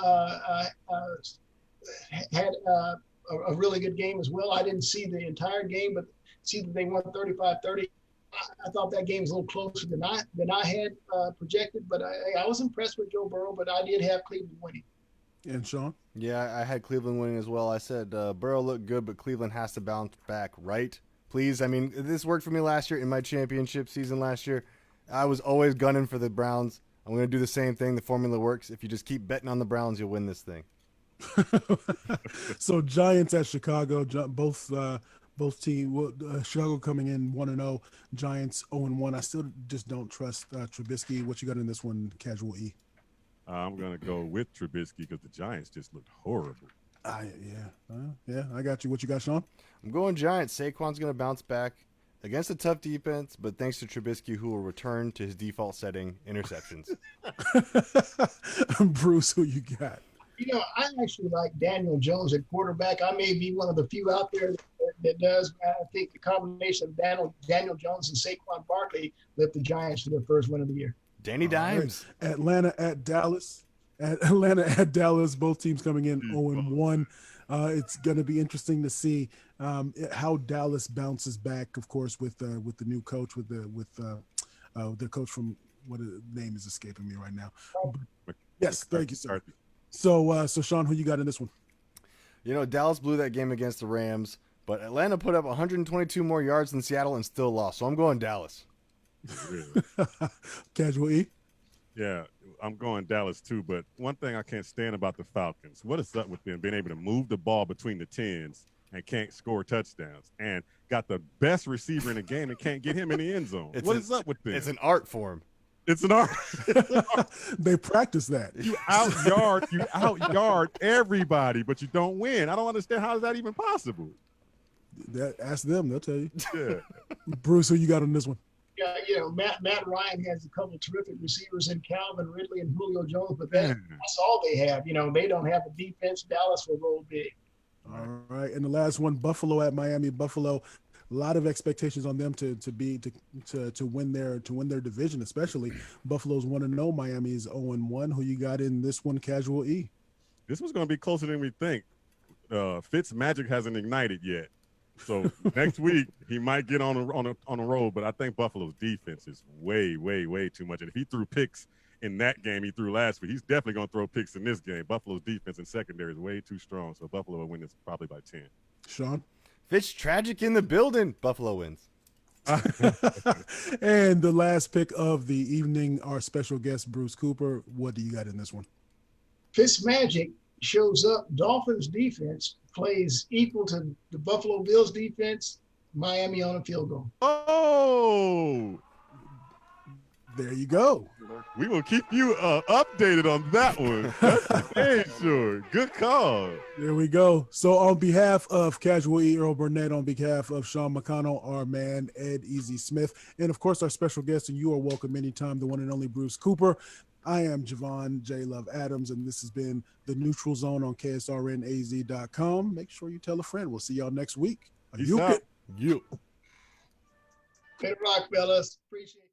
had a really good game as well. I didn't see the entire game, but see that they won 35-30. I thought that game was a little closer than I had projected, but I was impressed with Joe Burrow, but I did have Cleveland winning. And Sean? Yeah, I had Cleveland winning as well. I said Burrow looked good, but Cleveland has to bounce back, right? Please. This worked for me last year in my championship season last year. I was always gunning for the Browns. I'm going to do the same thing. The formula works. If you just keep betting on the Browns, you'll win this thing. So Giants at Chicago, both teams. Chicago coming in 1-0, Giants 0-1. I still just don't trust Trubisky. What you got in this one, Casual E? I'm gonna go with Trubisky because the Giants just looked horrible. Yeah, I got you. What you got, Sean? I'm going Giants. Saquon's going to bounce back against a tough defense, but thanks to Trubisky, who will return to his default setting, interceptions. Bruce, who you got? I actually like Daniel Jones at quarterback. I may be one of the few out there that does. I think the combination of Daniel Jones and Saquon Barkley lift the Giants to their first win of the year. Danny Dimes. Right. Atlanta at Dallas. Both teams coming in 0-1. It's going to be interesting to see how Dallas bounces back. Of course, with the new coach, with the coach from what name is escaping me right now. Yes, thank you, sir. So Sean, who you got in this one? Dallas blew that game against the Rams, but Atlanta put up 122 more yards than Seattle and still lost. So I'm going Dallas. Really? Casual E? Yeah, I'm going Dallas too. But one thing I can't stand about the Falcons, what is up with them being able to move the ball between the 10s and can't score touchdowns, and got the best receiver in the game and can't get him in the end zone? What is up with them? It's an art form. It's an art. They practice that. You out yard everybody, but you don't win. I don't understand how is that even possible. Ask them; they'll tell you. Yeah. Bruce, who you got on this one? Yeah, Matt Ryan has a couple of terrific receivers in Calvin Ridley and Julio Jones, but that's all they have. They don't have a defense. Dallas will roll big. All right, and the last one, Buffalo at Miami. Buffalo, a lot of expectations on them to win their division, especially. Buffalo's 1-0, Miami is 0-1. Who you got in this one, Casual E? This was going to be closer than we think. Fitz magic hasn't ignited yet. So next week he might get on a roll, but I think Buffalo's defense is way, way, way too much. And if he threw picks in that game he threw last week, he's definitely going to throw picks in this game. Buffalo's defense and secondary is way too strong, so Buffalo will win this probably by 10. Sean? Fitz tragic in the building. Buffalo wins. And the last pick of the evening, our special guest, Bruce Cooper. What do you got in this one? Fitzmagic shows up. Dolphins defense plays equal to the Buffalo Bills defense. Miami on a field goal. Oh, there you go. We will keep you updated on that one. That's dang sure. Good call. There we go. So on behalf of Casual E. Earl Burnett, on behalf of Sean McConnell, our man, Ed Easy Smith, and of course our special guest, and you are welcome anytime, the one and only Bruce Cooper. I am Javon J. Love Adams, and this has been The Neutral Zone on KSRNAZ.com. Make sure you tell a friend. We'll see y'all next week. Peace out. You. Better rock, fellas. Appreciate it.